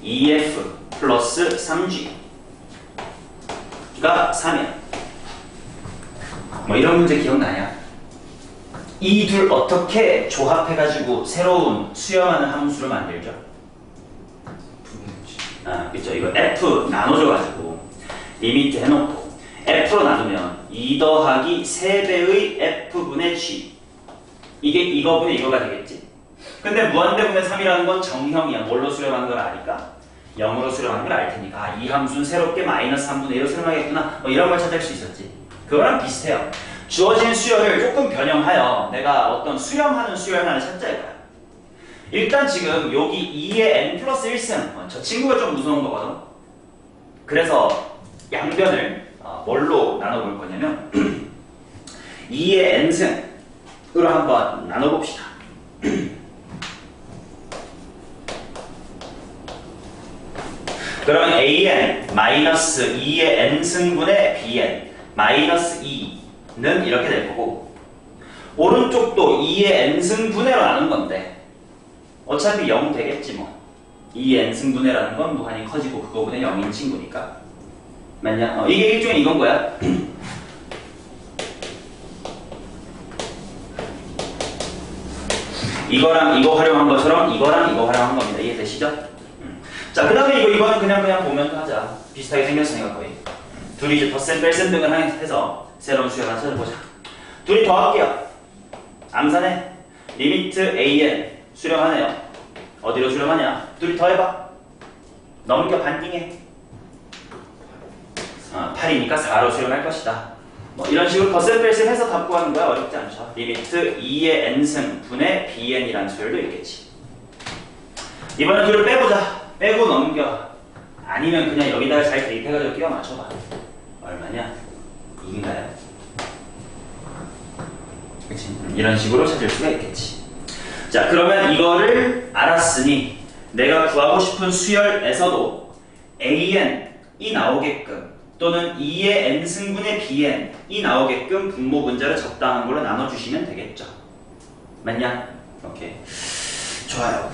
2f 플러스 3g 가 3이야. 뭐 이런 문제 기억나냐? 이 둘 어떻게 조합해가지고 새로운 수렴하는 함수를 만들죠? 아, 그쵸. 이거 f 나눠줘가지고 리미트 해놓고 f로 나누면 2 더하기 3배의 f분의 g 이게 이거분의 이거가 되겠지? 근데 무한대분의 3이라는 건 정형이야. 뭘로 수렴하는 걸 아니까? 0으로 수렴하는 걸 알 테니까 아, 이 함수는 새롭게 마이너스 3분의 1로 수렴하겠구나 뭐 이런 걸 찾을 수 있었지. 그거랑 비슷해요. 주어진 수열을 조금 변형하여 내가 어떤 수렴하는 수열 하나 찾자 이거야. 일단 지금 여기 2의 n 플러스 1승 저 친구가 좀 무서운 거거든. 그래서 양변을 뭘로 나눠볼 거냐면 2의 n승으로 한번 나눠봅시다. 그러면 an 마이너스 2의 n승분의 bn 마이너스 2는 이렇게 될 거고 오른쪽도 2의 n승분해로 나눈 건데 어차피 0 되겠지 뭐. 2의 n승분해라는 건 무한히 커지고 그거보다 0인 친구니까 맞냐? 이게 일종의 이건 거야. 이거랑 이거 활용한 것처럼 이거랑 이거 활용한 겁니다. 이해되시죠? 자, 그 다음에 이거는 그냥 보면 하자. 비슷하게 생겼으니까 거의. 둘이 이제 덧셈, 뺄셈 등을 해서 새로운 수열 하나 찾아보자. 둘이 더할게요. 암산해. 리미트 an 수렴하네요. 어디로 수렴하냐? 둘이 더해봐. 넘겨 반띵해. 8이니까 4로 수렴할 것이다. 뭐 이런 식으로 덧셈, 뺄셈 해서 답 구하는 거야. 어렵지 않죠. 리미트 2의 n승 분의 bn이라는 수열도 있겠지. 이번엔 둘을 빼보자. 빼고 넘겨. 아니면 그냥 여기다가 잘 대입해가지고 끼워 맞춰봐. 얼마냐? 2인가요? 그치? 이런 식으로 찾을 수가 있겠지. 자, 그러면 이거를 알았으니 내가 구하고 싶은 수열에서도 an이 나오게끔 또는 2의 n승분의 bn이 나오게끔 분모 분자를 적당한 걸로 나눠주시면 되겠죠. 맞냐? 오케이. 좋아요.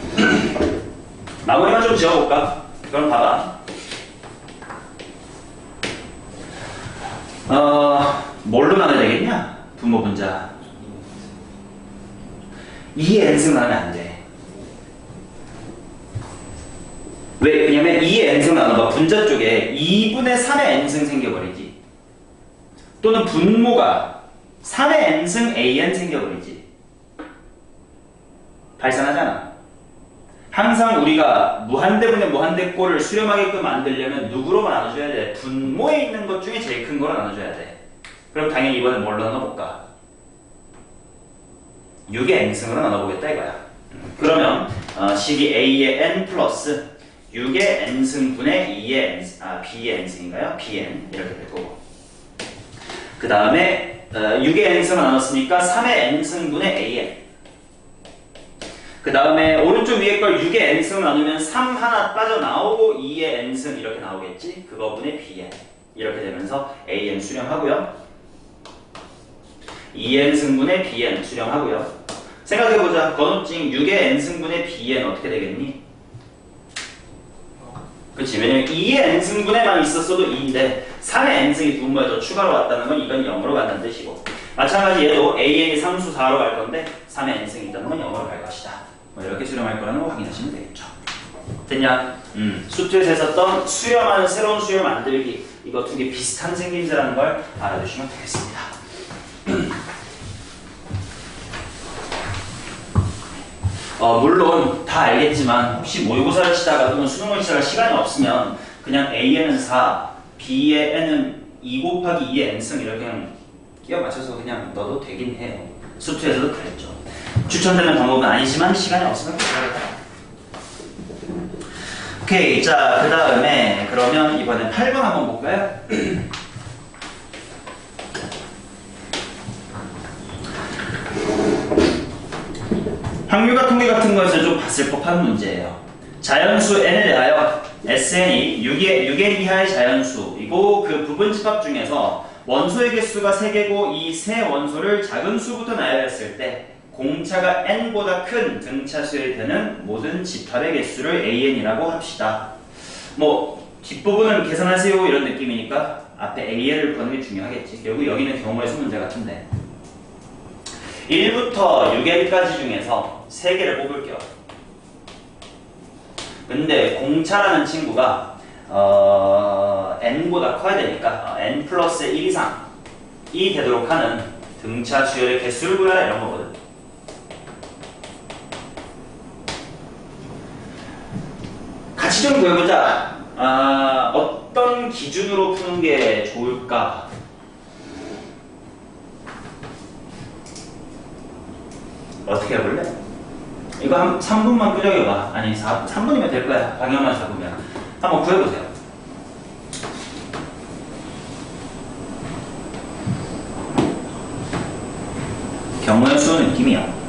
마무리만 좀 지어볼까? 그럼 봐봐. 뭘로 나눠야 되겠냐? 분모 분자. 2의 n승 나누면 안 돼. 왜? 왜냐면 2의 n승 나누면 분자 쪽에 2분의 3의 n승 생겨버리지. 또는 분모가 3의 n승 an 생겨버리지. 발산하잖아. 항상 우리가 무한대분의 무한대꼴을 수렴하게끔 만들려면 누구로 나눠줘야 돼? 분모에 있는 것 중에 제일 큰 거로 나눠줘야 돼. 그럼 당연히 이번엔 뭘로 나눠볼까? 6의 n승으로 나눠보겠다 이거야. 그러면 식이 a의 n 플러스 6의 n승분의 2의 n, b의 n승인가요? bn 이렇게 될 거고 그 다음에 6의 n승을 나눴으니까 3의 n승분의 an 그 다음에 오른쪽 위에 걸 6의 n승을 나누면 3 하나 빠져나오고 2의 n승 이렇게 나오겠지? 그거분의 bn 이렇게 되면서 AN 수렴하고요. 2n승분의 bn 수렴하고요. 생각해보자. 건우증 6의 n승분의 bn 어떻게 되겠니? 그치, 왜냐면 2의 n승분에만 있었어도 2인데 3의 n승이 두 번에 더 추가로 왔다는 건 이건 0으로 간다는 뜻이고, 마찬가지 얘도 an이 상수 4로 갈 건데 3의 n승이 있다는 건 0으로 갈 것이다. 뭐 이렇게 수렴할 거라는 거 확인하시면 되겠죠. 됐냐? 수투에서 했었던 수렴하는 새로운 수렴 만들기, 이거 두 개 비슷한 생김새라는 걸 알아두시면 되겠습니다. 물론 다 알겠지만 혹시 모의고사를 치다가 또는 수능을 치다가 시간이 없으면 그냥 A에는 4, B의 N은 2 곱하기 2의 N승 이렇게 그냥 끼워 맞춰서 그냥 넣어도 되긴 해요. 수투에서도 그랬죠. 추천되는 방법은 아니지만 시간이 없으면 그래야겠다. 오케이, 자 그 다음에 그러면 이번엔 8번 한번 볼까요? 확률과 통계 같은 것에서 좀 봤을 법한 문제예요. 자연수 n에 대하여 sn이 6n 이하의 자연수이고 그 부분집합 중에서 원소의 개수가 3개고 이 세 원소를 작은 수부터 나열했을 때 공차가 n보다 큰 등차수에 되는 모든 집합의 개수를 an이라고 합시다. 뭐 뒷부분은 계산하세요 이런 느낌이니까 앞에 an을 보는 게 중요하겠지. 결국 여기는 경우의 수 문제 같은데 1부터 6n까지 중에서 3개를 뽑을게요. 근데 공차라는 친구가 n보다 커야 되니까 n 플러스 1 이상이 되도록 하는 등차 수열의 개수를 구하라 이런 거거든. 같이 좀 구해보자. 어떤 기준으로 푸는 게 좋을까? 어떻게 해볼래? 이거 한 3분만 끄적여봐. 아니 3분이면 될 거야. 방향만 잡으면. 한번 구해보세요. 경우의 수 느낌이야.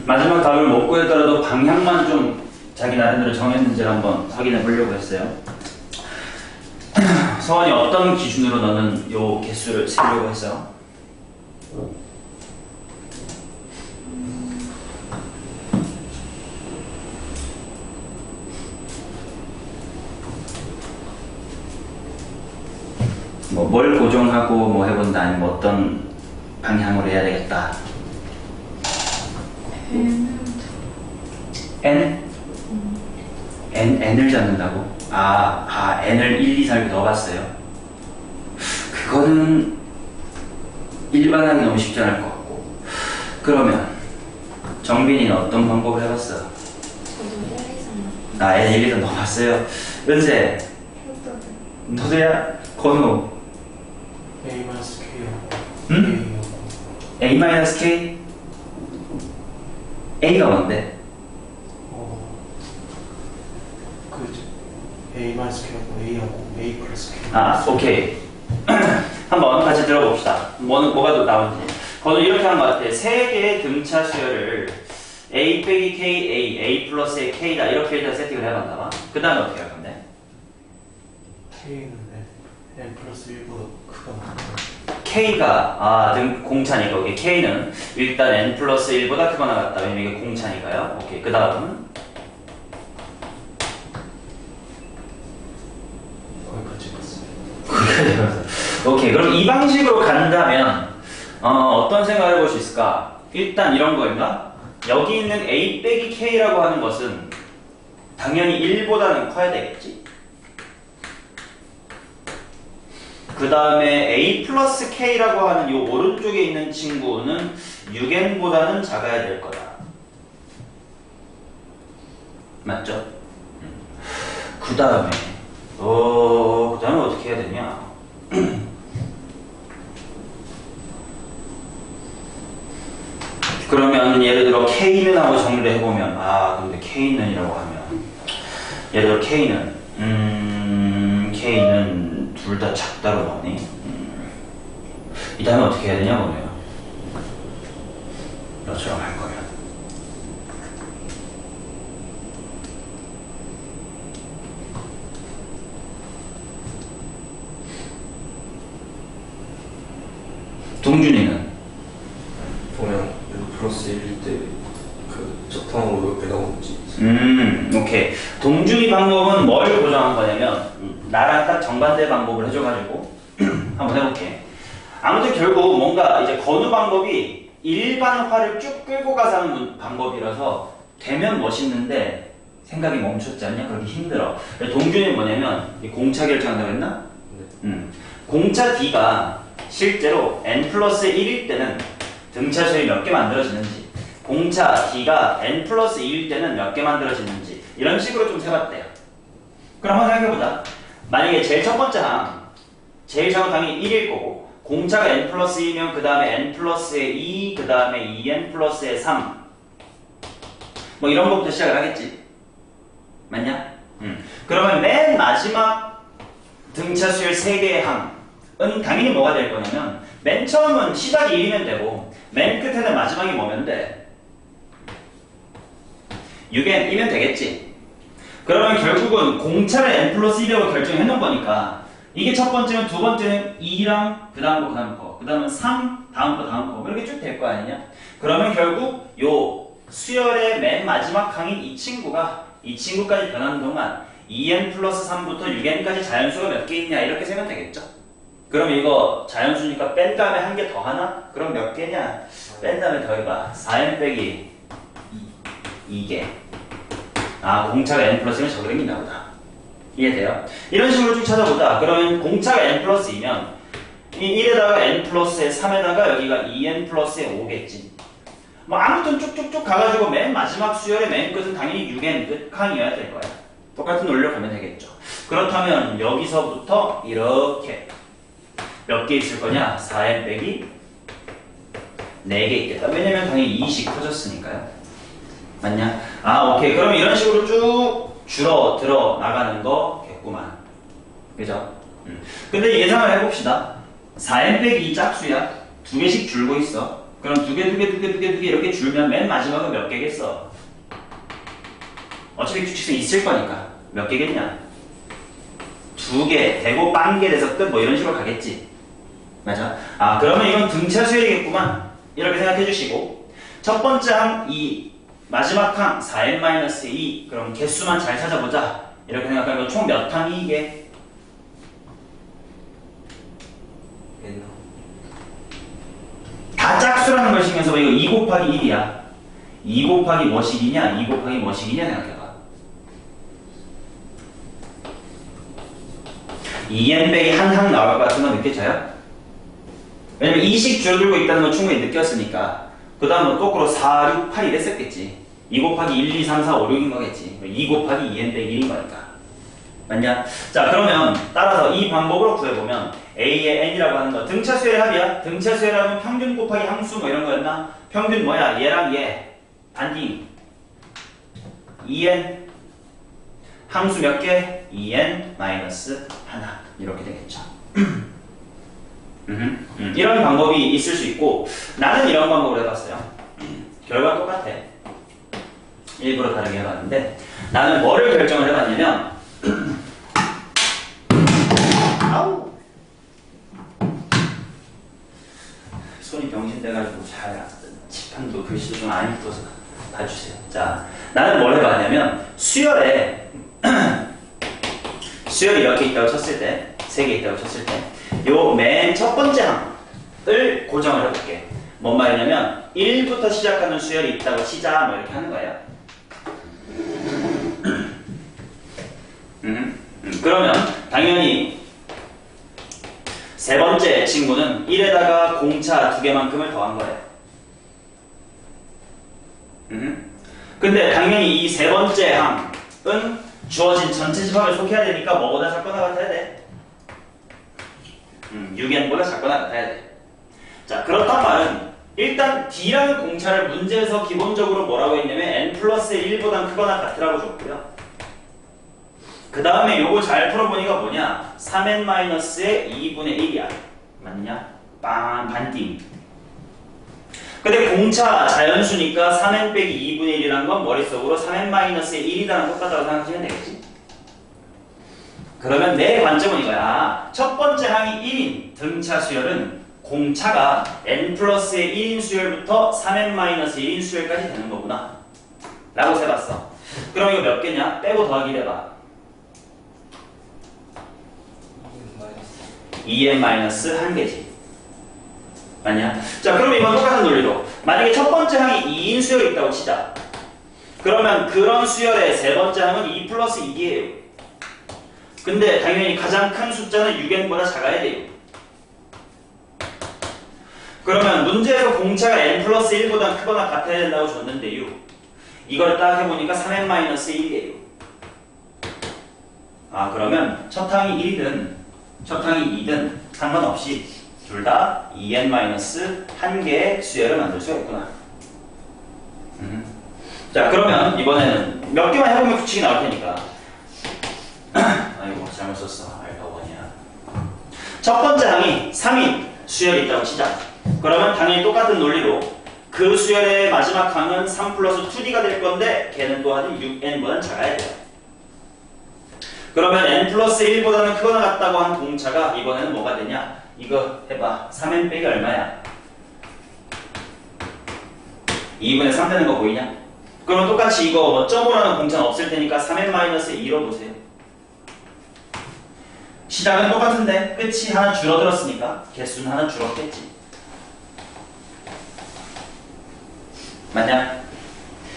마지막 답을 못 구했더라도 방향만 좀 자기 나름대로 정했는지를 한번 확인해 보려고 했어요. 서원이 어떤 기준으로 너는 요 개수를 세려고 했어요? 뭐 뭘 고정하고 뭐 해본다 아니면 뭐 어떤 방향으로 해야 되겠다. N? N을 잡는다고? N을 1, 2, 3 넣어봤어요. 그거는 일반하기 너무 쉽지 않을 것 같고. 그러면 정빈이는 어떤 방법을 해봤어? 저도 1, 2, 3. N 1, 2, 3 넣어봤어요. 은세, 너도야? 건우, A-K하고 응? A-K? A가 뭔데? 그죠. A-K하고 A하고 A 플러스 K. 오케이. 한번 같이 들어봅시다. 뭐가 또 나오는지. 저는 이렇게 하는 것 같아. 세 개의 등차 수열을 A 빼기 K, A 플러스의 K다. 이렇게 일단 세팅을 해봤나 봐. 그 다음에 어떻게 할 건데? K는 N 플러스 1보다 크거나 K가, 공차니까, 오케이. K는 일단 N 플러스 1보다 크거나 같다. 왜냐면 이게 공차니까요. 오케이. 그 다음은? 거기까지 갔어요. 오케이. 그럼 이 방식으로 간다면, 어떤 생각을 해볼 수 있을까? 일단 이런 거인가? 여기 있는 A 빼기 K라고 하는 것은 당연히 1보다는 커야 되겠지? 그 다음에 A 플러스 K라고 하는 이 오른쪽에 있는 친구는 6n보다는 작아야 될 거다. 맞죠? 그 다음에 어떻게 해야 되냐? 그러면 예를 들어 K는 하고 정리를 해보면 근데 K는이라고 하면 예를 들어 K는 둘 다 작다로 나오니 이 다음에 어떻게 해야 되냐 보네요. 너처럼 할 거면 동준이는 그냥 플러스 1일 때 그 적당으로 옆에 나오는지. 오케이. 동준이 방법은 뭘 고정한 거냐면 나랑 딱 정반대 방법을 해줘가지고 한번 해볼게. 아무튼 결국 뭔가 이제 건우 방법이 일반화를 쭉 끌고 가서 하는 방법이라서 되면 멋있는데 생각이 멈췄지 않냐? 그렇게 힘들어. 동준이 뭐냐면 공차 결정한다고 했나? 네. 공차 D가 실제로 n 플러스 1일 때는 등차 수열이 몇 개 만들어지는지, 공차 D가 n 플러스 2일 때는 몇 개 만들어지는지 이런 식으로 좀 세봤대요. 그럼 한번 생각해보자. 만약에 제일 첫 번째 항, 제일 작은 항이 1일 거고 공차가 n 플러스 2면 그 다음에 n 플러스의 2, 그 다음에 2n 플러스의 3 뭐 이런 것부터 시작을 하겠지. 맞냐? 그러면 맨 마지막 등차 수열 3개의 항은 당연히 뭐가 될 거냐면 맨 처음은 시작이 1이면 되고 맨 끝에는 마지막이 뭐면 돼? 6n이면 되겠지. 그러면 결국은 공차를 n 플러스 1이라고 결정해 놓은 거니까 이게 첫 번째면 두 번째는 2랑 그 다음 거, 그 다음 거, 그 다음은 3, 다음 거, 다음 거 이렇게 쭉 될 거 아니냐? 그러면 결국 요 수열의 맨 마지막 항인 이 친구까지 변하는 동안 2n 플러스 3부터 6n까지 자연수가 몇 개 있냐 이렇게 세면 되겠죠? 그럼 이거 자연수니까 뺀 다음에 한 개 더 하나? 그럼 몇 개냐? 뺀 다음에 더해봐. 4n 빼기 2개. 공차가 n 플러스 1면 저기 생긴다 보다. 이해돼요? 이런 식으로 쭉 찾아보자. 그러면 공차가 n 플러스 2면 이 1에다가 n 플러스에 3에다가 여기가 2n 플러스에 5겠지. 뭐 아무튼 쭉쭉쭉 가가지고 맨 마지막 수열의 맨 끝은 당연히 6n 끝항이어야 될 거야. 똑같은 논리로 가면 되겠죠. 그렇다면 여기서부터 이렇게 몇 개 있을 거냐? 4n 빼기 4개 있겠다. 왜냐면 당연히 2씩 커졌으니까요. 맞냐? 오케이. 그럼 이런 식으로 쭉 줄어들어 나가는 거겠구만. 그죠? 근데 예상을 해봅시다. 4n 빼기 2 짝수야. 2개씩 줄고 있어. 그럼 두 개 이렇게 줄면 맨 마지막은 몇 개겠어? 어차피 규칙성 있을 거니까 몇 개겠냐? 두 개 되고 빵개 돼서 끝 뭐 이런 식으로 가겠지. 맞아? 아 그러면 이건 등차 수열이겠구만. 이렇게 생각해 주시고 첫 번째 항 2, 마지막 항 4n-2. 그럼 개수만 잘 찾아보자. 이렇게 생각하면 총 몇 항이 이게? N 다 짝수라는 걸 신경 써봐. 이거 2 곱하기 1이야. 2 곱하기 뭐식이냐? 2 곱하기 뭐식이냐 생각해봐. 2n 빼기 한 항 나올 것 같은 거 느껴져요? 왜냐면 2씩 줄어들고 있다는 건 충분히 느꼈으니까. 그 다음은 거꾸로 4, 6, 8 이랬었겠지. 2 곱하기 1, 2, 3, 4, 5, 6인 거겠지. 2 곱하기 2n 빼기 1인 거니까. 맞냐? 자 그러면 따라서 이 방법으로 구해보면 A의 n이라고 하는 거 등차 수열의 합이야. 등차 수열의 합은 평균 곱하기 항수 뭐 이런 거였나? 평균 뭐야? 얘랑 얘 반딩 2n 항수 몇 개? 2n 마이너스 하나 이렇게 되겠죠. 이런 방법이 있을 수 있고 나는 이런 방법으로 해봤어요. 결과는 똑같아. 일부러 다르게 해봤는데 나는 뭐를 결정을 해봤냐면 아우 손이 병신돼가지고 잘 칠판도 글씨도 좀 안 이뻐서 봐주세요. 자 나는 뭘 해봤냐면 수열에 수열이 이렇게 있다고 쳤을 때 3개 있다고 쳤을 때 요 맨 첫 번째 항을 고정을 해볼게. 뭔 말이냐면 1부터 시작하는 수열이 있다고 치자 뭐 이렇게 하는 거예요. 그러면 당연히 세 번째 친구는 1에다가 공차 2개만큼을 더한 거예요. 근데 당연히 이 세 번째 항은 주어진 전체 집합에 속해야 되니까 뭐보다 작거나 같아야 돼? 6n보다 작거나 같아야 돼. 자 그렇단 말은 일단 D라는 공차를 문제에서 기본적으로 뭐라고 했냐면 n 플러스 1보단 크거나 같으라고 줬고요. 그 다음에 요거 잘 풀어보니까 뭐냐? 3n-의 2분의 1이야. 맞냐? 빵 반띵. 근데 공차 자연수니까 3n 빼기 2분의 1이라는 건 머릿속으로 3n-의 1이라는 똑같다고 생각하시면 되겠지? 그러면 내 관점은 이거야. 첫 번째 항이 1인 등차 수열은 공차가 n 플러스의 1인 수열부터 3n-1인 수열까지 되는 거구나 라고 세봤어. 그럼 이거 몇 개냐? 빼고 더하기를 해봐. 2n-1개지. 맞냐? 자 그럼 이건 똑같은 논리로 만약에 첫 번째 항이 2인 수열이 있다고 치자. 그러면 그런 수열의 세 번째 항은 2 플러스 2이에요. 근데 당연히 가장 큰 숫자는 6n보다 작아야 돼요. 그러면 문제에서 공차가 n 플러스 1보다 크거나 같아야 된다고 줬는데요. 이걸 딱 해보니까 3n-1이에요. 아 그러면 첫 항이 1이든 첫 항이 2든 상관없이 둘 다 2n-1개의 수열을 만들 수가 있구나. 자 그러면 이번에는 몇 개만 해보면 규칙이 나올 테니까. 아이고 잘못 썼어. 알파 1이야. 첫 번째 항이 3인 수열이 있다고 치자. 그러면 당연히 똑같은 논리로 그 수열의 마지막 항은 3 플러스 2d가 될 건데 걔는 또한 6n보다는 작아야 돼요. 그러면 n 플러스 1보다는 크거나 같다고 한 공차가 이번에는 뭐가 되냐? 이거 해봐. 3n 빼기 얼마야? 2분의 3 되는 거 보이냐? 그러면 똑같이 이거 뭐 점으로는 공차는 없을 테니까 3n-2로 보세요. 시작은 똑같은데 끝이 하나 줄어들었으니까 개수는 하나 줄었겠지. 맞냐?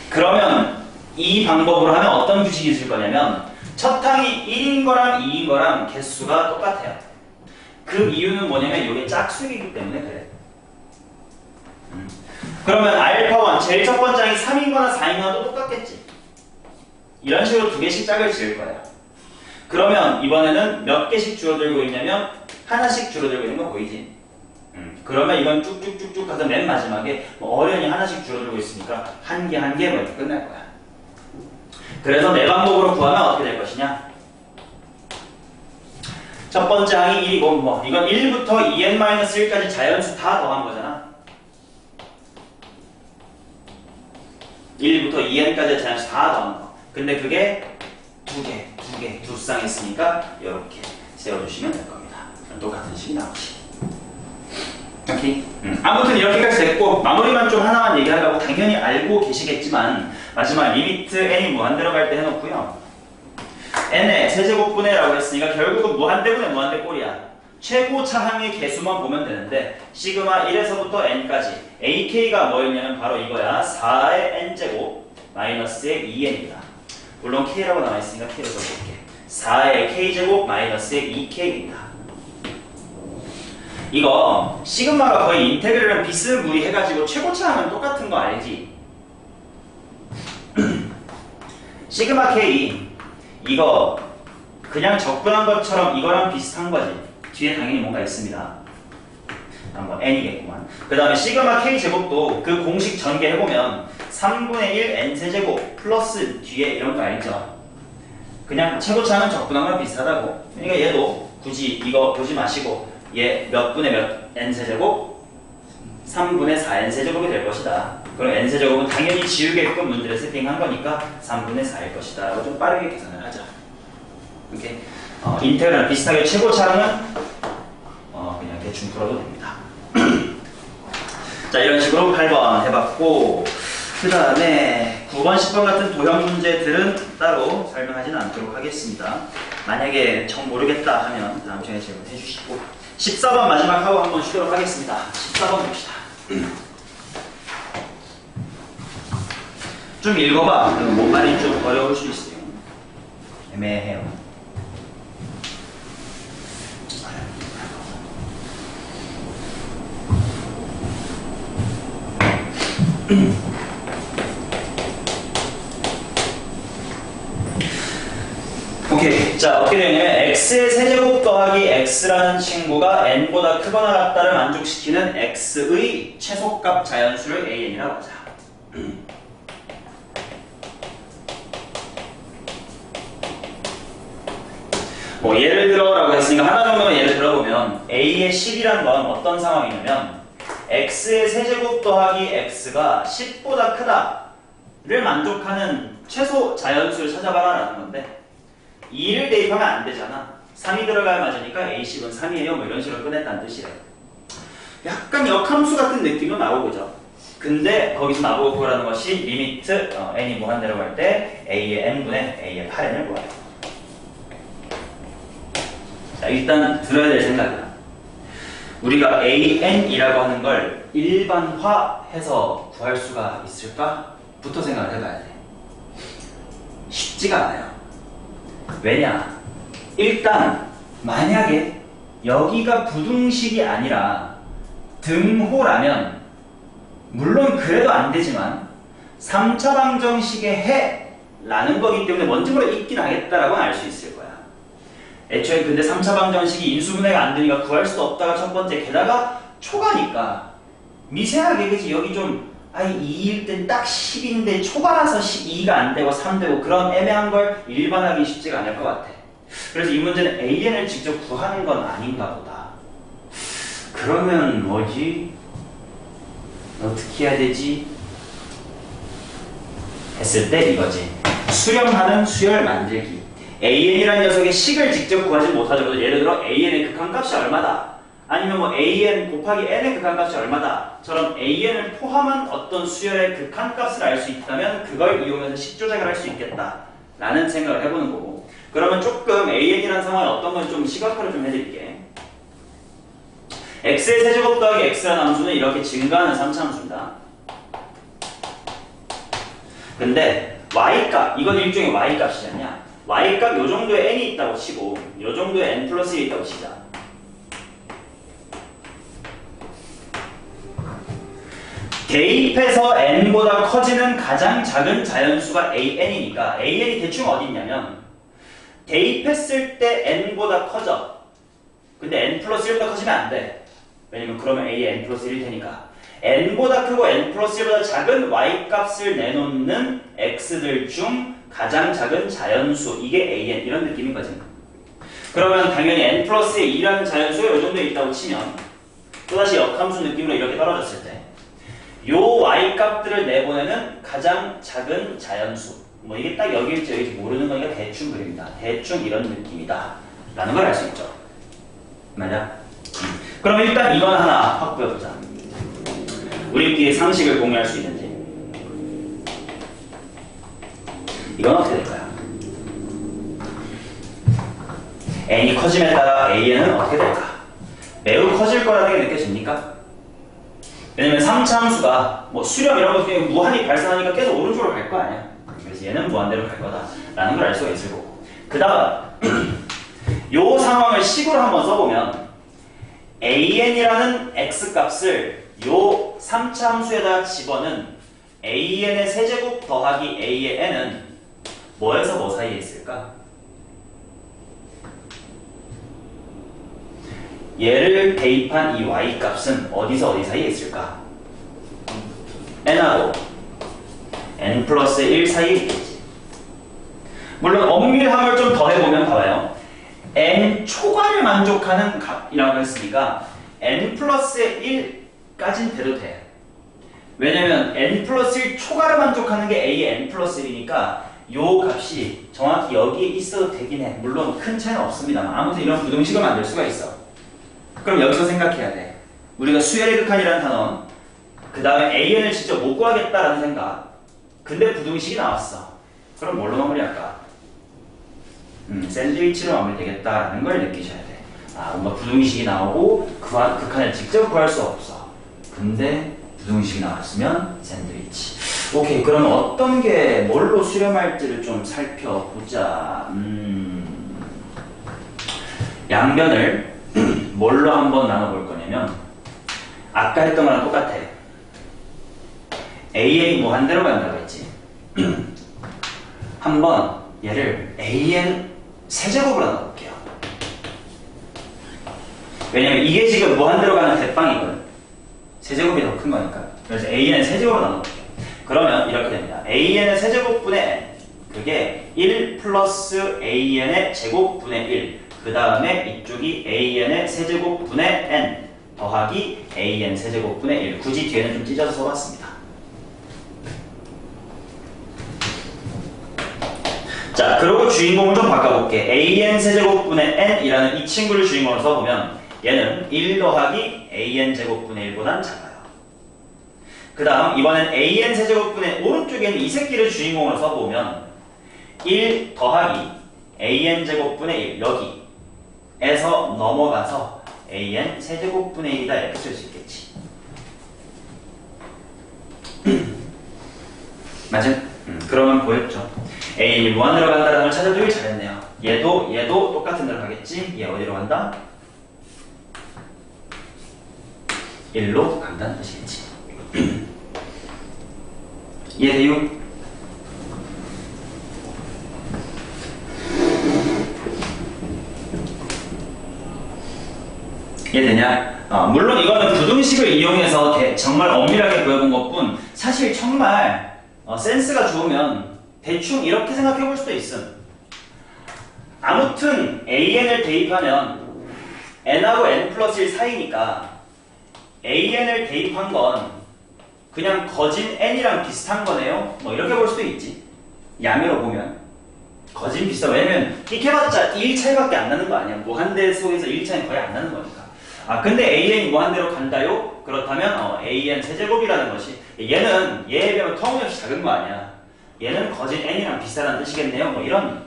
그러면 이 방법으로 하면 어떤 규칙이 있을 거냐면 첫 항이 1인 거랑 2인 거랑 개수가 똑같아요. 그 이유는 뭐냐면 이게 짝수이기 때문에 그래. 그러면 알파 1 제일 첫 번째 항이 3인 거나 4인 거나 또 똑같겠지. 이런 식으로 두 개씩 짝을 지을 거야. 그러면 이번에는 몇 개씩 줄어들고 있냐면 하나씩 줄어들고 있는 거 보이지? 그러면 이건 쭉쭉쭉쭉 가서 맨 마지막에 뭐 어련히 하나씩 줄어들고 있으니까 한 개 뭐 이렇게 끝날 거야. 그래서 내 방법으로 구하면 어떻게 될 것이냐? 첫 번째 항이 1이고 뭐 이건 1부터 2n-1까지 자연수 다 더한 거잖아. 1부터 2n까지의 자연수 다 더하는 거. 근데 그게 두 쌍 있으니까 이렇게 세워주시면 될 겁니다. 똑같은 식이 나오지. 오케이. 아무튼 이렇게까지 됐고 마무리만 좀 하나만 얘기하려고 당연히 알고 계시겠지만 마지막 리미트 n이 무한대로 갈 때 해놓고요. n의 세제곱분해라고 했으니까 결국은 무한대분의 무한대 꼴이야. 최고 차항의 개수만 보면 되는데 시그마 1에서부터 n까지 ak가 뭐였냐면 바로 이거야. 4의 n제곱 마이너스의 2n이다. 물론 k라고 나와있으니까 k로 적어볼게. 4의 k제곱 마이너스의 2k입니다. 이거 시그마가 거의 인테그랄이랑 비스무리해가지고 최고차항은 똑같은 거 알지? 시그마 k 이거 그냥 접근한 것처럼 이거랑 비슷한 거지. 뒤에 당연히 뭔가 있습니다. 뭐 n이겠구만. 그 다음에 시그마 k 제곱도 그 공식 전개해보면 3분의 1 n 세제곱 플러스 뒤에 이런 거 알죠? 그냥 최고차항은 접근한 거랑 비슷하다고. 그러니까 얘도 굳이 이거 보지 마시고 얘 몇 분의 몇 n세제곱? 3분의 4n세제곱이 될 것이다. 그럼 n세제곱은 당연히 지우개끔 문제를 세팅한 거니까 3분의 4일 것이다 라고 좀 빠르게 계산을 하자. 오케이? 인테그랄 비슷하게 최고차항은 그냥 대충 풀어도 됩니다. 자, 이런 식으로 8번 해봤고 그 다음에 9번, 10번 같은 도형 문제들은 따로 설명하지는 않도록 하겠습니다. 만약에 정 모르겠다 하면 다음 시간에 질문해 주시고 14번 마지막 하고 한번 쉬도록 하겠습니다. 14번 봅시다. 좀 읽어봐. 뭔 말인지 좀 어려울 수 있어요. 애매해요. 오케이. 자, 어떻게 되냐면 x의 세제곱 더하기 x라는 친구가 n보다 크거나 같다를 만족시키는 x의 최소값 자연수를 an이라고 하자. 뭐 예를 들어라고 했으니까 하나 정도만 예를 들어보면 a의 10이란 건 어떤 상황이냐면 x의 세제곱 더하기 x가 10보다 크다를 만족하는 최소 자연수를 찾아봐라라는 건데 2를 대입하면 안 되잖아. 3이 들어가야 맞으니까 a10은 3이에요. 뭐 이런 식으로 꺼냈다는 뜻이래. 약간 역함수 같은 느낌은 나오고죠. 근데 거기서 나보고 구하라는 것이 리미트 n이 무한대로 갈 때 a의 n분의 a의 8n을 구하래. 자, 일단 들어야 될 생각이야. 우리가 an이라고 하는 걸 일반화해서 구할 수가 있을까? 부터 생각을 해봐야 돼. 쉽지가 않아요. 왜냐? 일단 만약에 여기가 부등식이 아니라 등호라면 물론 그래도 안 되지만 3차 방정식의 해라는 거기 때문에 원점으로 있긴 하겠다라고는 알 수 있을 거야. 애초에 근데 3차 방정식이 인수분해가 안 되니까 구할 수도 없다가 첫 번째. 게다가 초과니까 미세하게 그치 여기 좀 2일 땐 딱 10인데 초과라서 2가 안 되고 3 되고 그런 애매한 걸 일반하기 쉽지가 않을 것 같아. 그래서 이 문제는 an을 직접 구하는 건 아닌가 보다. 그러면 뭐지? 어떻게 해야 되지? 했을 때 이거지. 수렴하는 수열 만들기. an이라는 녀석의 식을 직접 구하지 못하죠. 예를 들어 an의 극한값이 얼마다? 아니면 뭐 an 곱하기 n의 극한값이 얼마다?처럼 an을 포함한 어떤 수열의 극한값을 알 수 있다면 그걸 이용해서 식 조작을 할 수 있겠다 라는 생각을 해보는 거고. 그러면 조금 an이라는 상황에 어떤 건 좀 시각화를 좀 해드릴게. x의 세제곱 더하기 x라는 함수는 이렇게 증가하는 3차 함수입니다. 근데 y값, 이건 일종의 y값이지 않냐? y값 요 정도의 n이 있다고 치고 요 정도의 n 플러스 1이 있다고 치자. 대입해서 n보다 커지는 가장 작은 자연수가 an이니까 an이 대충 어디 있냐면 대입했을 때 n보다 커져. 근데 n 플러스 1보다 커지면 안 돼. 왜냐면 그러면 a의 n 플러스 1일 테니까 n보다 크고 n 플러스 1보다 작은 y값을 내놓는 x들 중 가장 작은 자연수, 이게 an 이런 느낌인 거지. 그러면 당연히 n 플러스 2라는 자연수가 이 정도에 있다고 치면 또다시 역함수 느낌으로 이렇게 떨어졌을 때 요 y 값들을 내보내는 가장 작은 자연수. 뭐 이게 딱 여기일지 여기일지 모르는 거니까 대충 그립니다. 대충 이런 느낌이다 라는 걸 알 수 있죠. 맞아? 그럼 일단 이건 하나 확보해보자. 우리끼리 상식을 공유할 수 있는지. 이건 어떻게 될까요? n이 커짐에 따라 an은 어떻게 될까? 매우 커질 거라는 게 느껴집니까? 왜냐면 3차 함수가 뭐 수렴 이런 것 중에 무한히 발생하니까 계속 오른쪽으로 갈 거 아니야. 그래서 얘는 무한대로 갈 거다라는 걸 알 수가 있을 거고. 그 다음 요 상황을 식으로 한번 써보면 an이라는 x값을 요 3차 함수에다 집어넣은 an의 세제곱 더하기 a의 n은 뭐에서 뭐 사이에 있을까? 얘를 대입한 이 y값은 어디서 어디 사이에 있을까? n하고 n 플러스 1 사이에 있겠지. 물론 엄밀함을 좀 더해보면 봐봐요. n 초과를 만족하는 값이라고 했으니까 n 플러스 1까진 돼도 돼. 왜냐면 n 플러스 1 초과를 만족하는 게 a의 n 플러스 1이니까 요 값이 정확히 여기에 있어도 되긴 해. 물론 큰 차이는 없습니다만 아무튼 이런 부등식을 만들 수가 있어. 그럼 여기서 생각해야 돼. 우리가 수열의 극한이라는 단원, 그 다음에 an을 직접 못 구하겠다라는 생각. 근데 부등식이 나왔어. 그럼 뭘로 마무리할까? 샌드위치로 마무리되겠다라는 걸 느끼셔야 돼. 아, 뭔가 부등식이 나오고 극한을 직접 구할 수 없어. 근데 부등식이 나왔으면 샌드위치. 오케이, 그러면 어떤 게 뭘로 수렴할지를 좀 살펴보자. 양변을 뭘로 한번 나눠볼 거냐면 아까 했던 거랑 똑같아. AN이 무한대로 간다고 했지. 한번 얘를 AN 세제곱으로 나눠볼게요. 왜냐면 이게 지금 무한대로 가는 대빵이거든. 세제곱이 더 큰 거니까. 그래서 AN 세제곱으로 나눠볼게요. 그러면 이렇게 됩니다. AN의 세제곱분의 N, 그게 1 플러스 AN의 제곱분의 1, 그 다음에 이쪽이 AN의 세제곱분의 N 더하기 AN 세제곱분의 1. 굳이 뒤에는 좀 찢어서 써봤습니다. 자, 그리고 주인공을 좀 바꿔볼게. AN 세제곱분의 N이라는 이 친구를 주인공으로 써보면 얘는 1 더하기 AN 제곱분의 1보단 작아요. 그 다음 이번엔 AN 세제곱분의 오른쪽에 있는 이 새끼를 주인공으로 써보면 1 더하기 AN 제곱분의 1 여기에서 넘어가서 AN 세제곱분의 1이다 이렇게 쓸 수 있겠지. 맞아? 그러면 보였죠? AN이 무한대로 간다는 걸 찾아주길 잘했네요. 얘도 똑같은 대로 가겠지? 얘 어디로 간다? 1로 간다는 뜻이겠지. 이해돼요? 이해되냐? 물론 이거는 부등식을 이용해서 정말 엄밀하게 보여본 것뿐 사실 정말 센스가 좋으면 대충 이렇게 생각해 볼 수도 있음. 아무튼 AN을 대입하면 N하고 N 플러스 1 사이니까 AN을 대입한 건 그냥 거진 N이랑 비슷한 거네요. 뭐 이렇게 볼 수도 있지. 양으로 보면 거진 비슷해. 왜냐면 이렇게봤자 1 차이밖에 안 나는 거 아니야. 무한대 속에서 1 차이는 거의 안 나는 거니까. 아 근데 AN이 무한대로 간다요? 그렇다면 AN 세제곱이라는 것이 얘는 얘에 비하면 터무니없이 작은 거 아니야. 얘는 거진 N이랑 비슷하다는 뜻이겠네요. 뭐 이런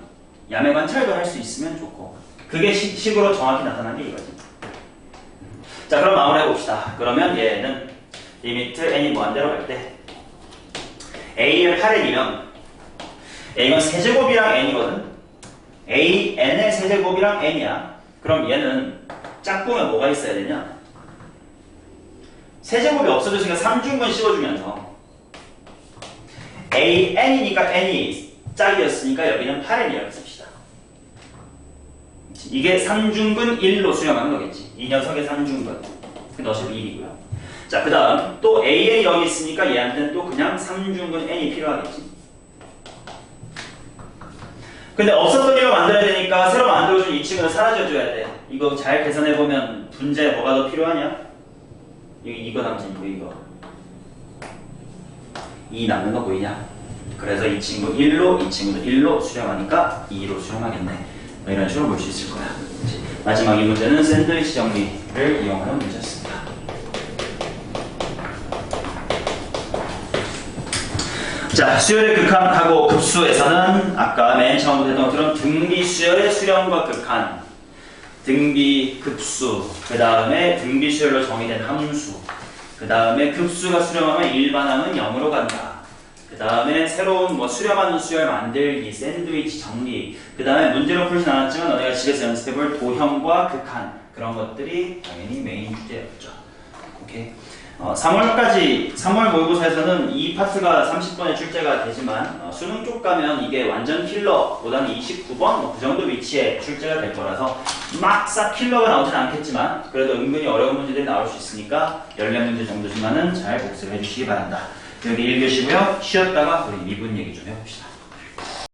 야매 관찰도 할 수 있으면 좋고 그게 식으로 정확히 나타난 게 이거지. 자 그럼 마무리해 봅시다. 그러면 얘는 리미트 n이 무한대로 갈 때 a를 8n이면 a는 세제곱이랑 n이거든. an의 세제곱이랑 n이야. 그럼 얘는 짝꿍에 뭐가 있어야 되냐? 세제곱이 없어졌으니까 3중근 씌워주면서 an이니까 n이 짝이었으니까 여기는 8n이라고 씁시다. 이게 3중근 1로 수렴하는 거겠지. 이 녀석의 3중근. 근데 어차피 1이고요. 자, 그 다음 또 AN이 여기 있으니까 얘한테는 또 그냥 3중근 N이 필요하겠지. 근데 없었던 이거 만들어야 되니까 새로 만들어준 이 친구는 사라져줘야 돼. 이거 잘 계산해보면 분자에 뭐가 더 필요하냐? 이거 남진 이거. 2 남는 거 보이냐? 그래서 이 친구 1로, 이 친구도 1로 수렴하니까 2로 수렴하겠네. 뭐 이런 식으로 볼 수 있을 거야. 마지막 이 문제는 샌드위치 정리를 이용하는 문제였습니다. 자, 수열의 극한하고 급수에서는 아까 맨 처음부터 했던 것처럼 등비 수열의 수렴과 극한, 등비 급수, 그 다음에 등비 수열로 정의된 함수, 그 다음에 급수가 수렴하면 일반항은 0으로 간다. 그 다음에 새로운 뭐 수렴하는 수열 만들기, 샌드위치 정리, 그 다음에 문제로 풀진 않았지만 너네가 집에서 연습해볼 도형과 극한, 그런 것들이 당연히 메인 주제였죠. 오케이. 3월 모의고사에서는 이 파트가 30번에 출제가 되지만 수능 쪽 가면 이게 완전 킬러보다는 29번 뭐 그 정도 위치에 출제가 될 거라서 막 싹 킬러가 나오진 않겠지만 그래도 은근히 어려운 문제들이 나올 수 있으니까 14문제 정도지만은 잘 복습을 해주시기 바란다. 여기 1교시고요. 쉬었다가 우리 미분 얘기 좀 해봅시다.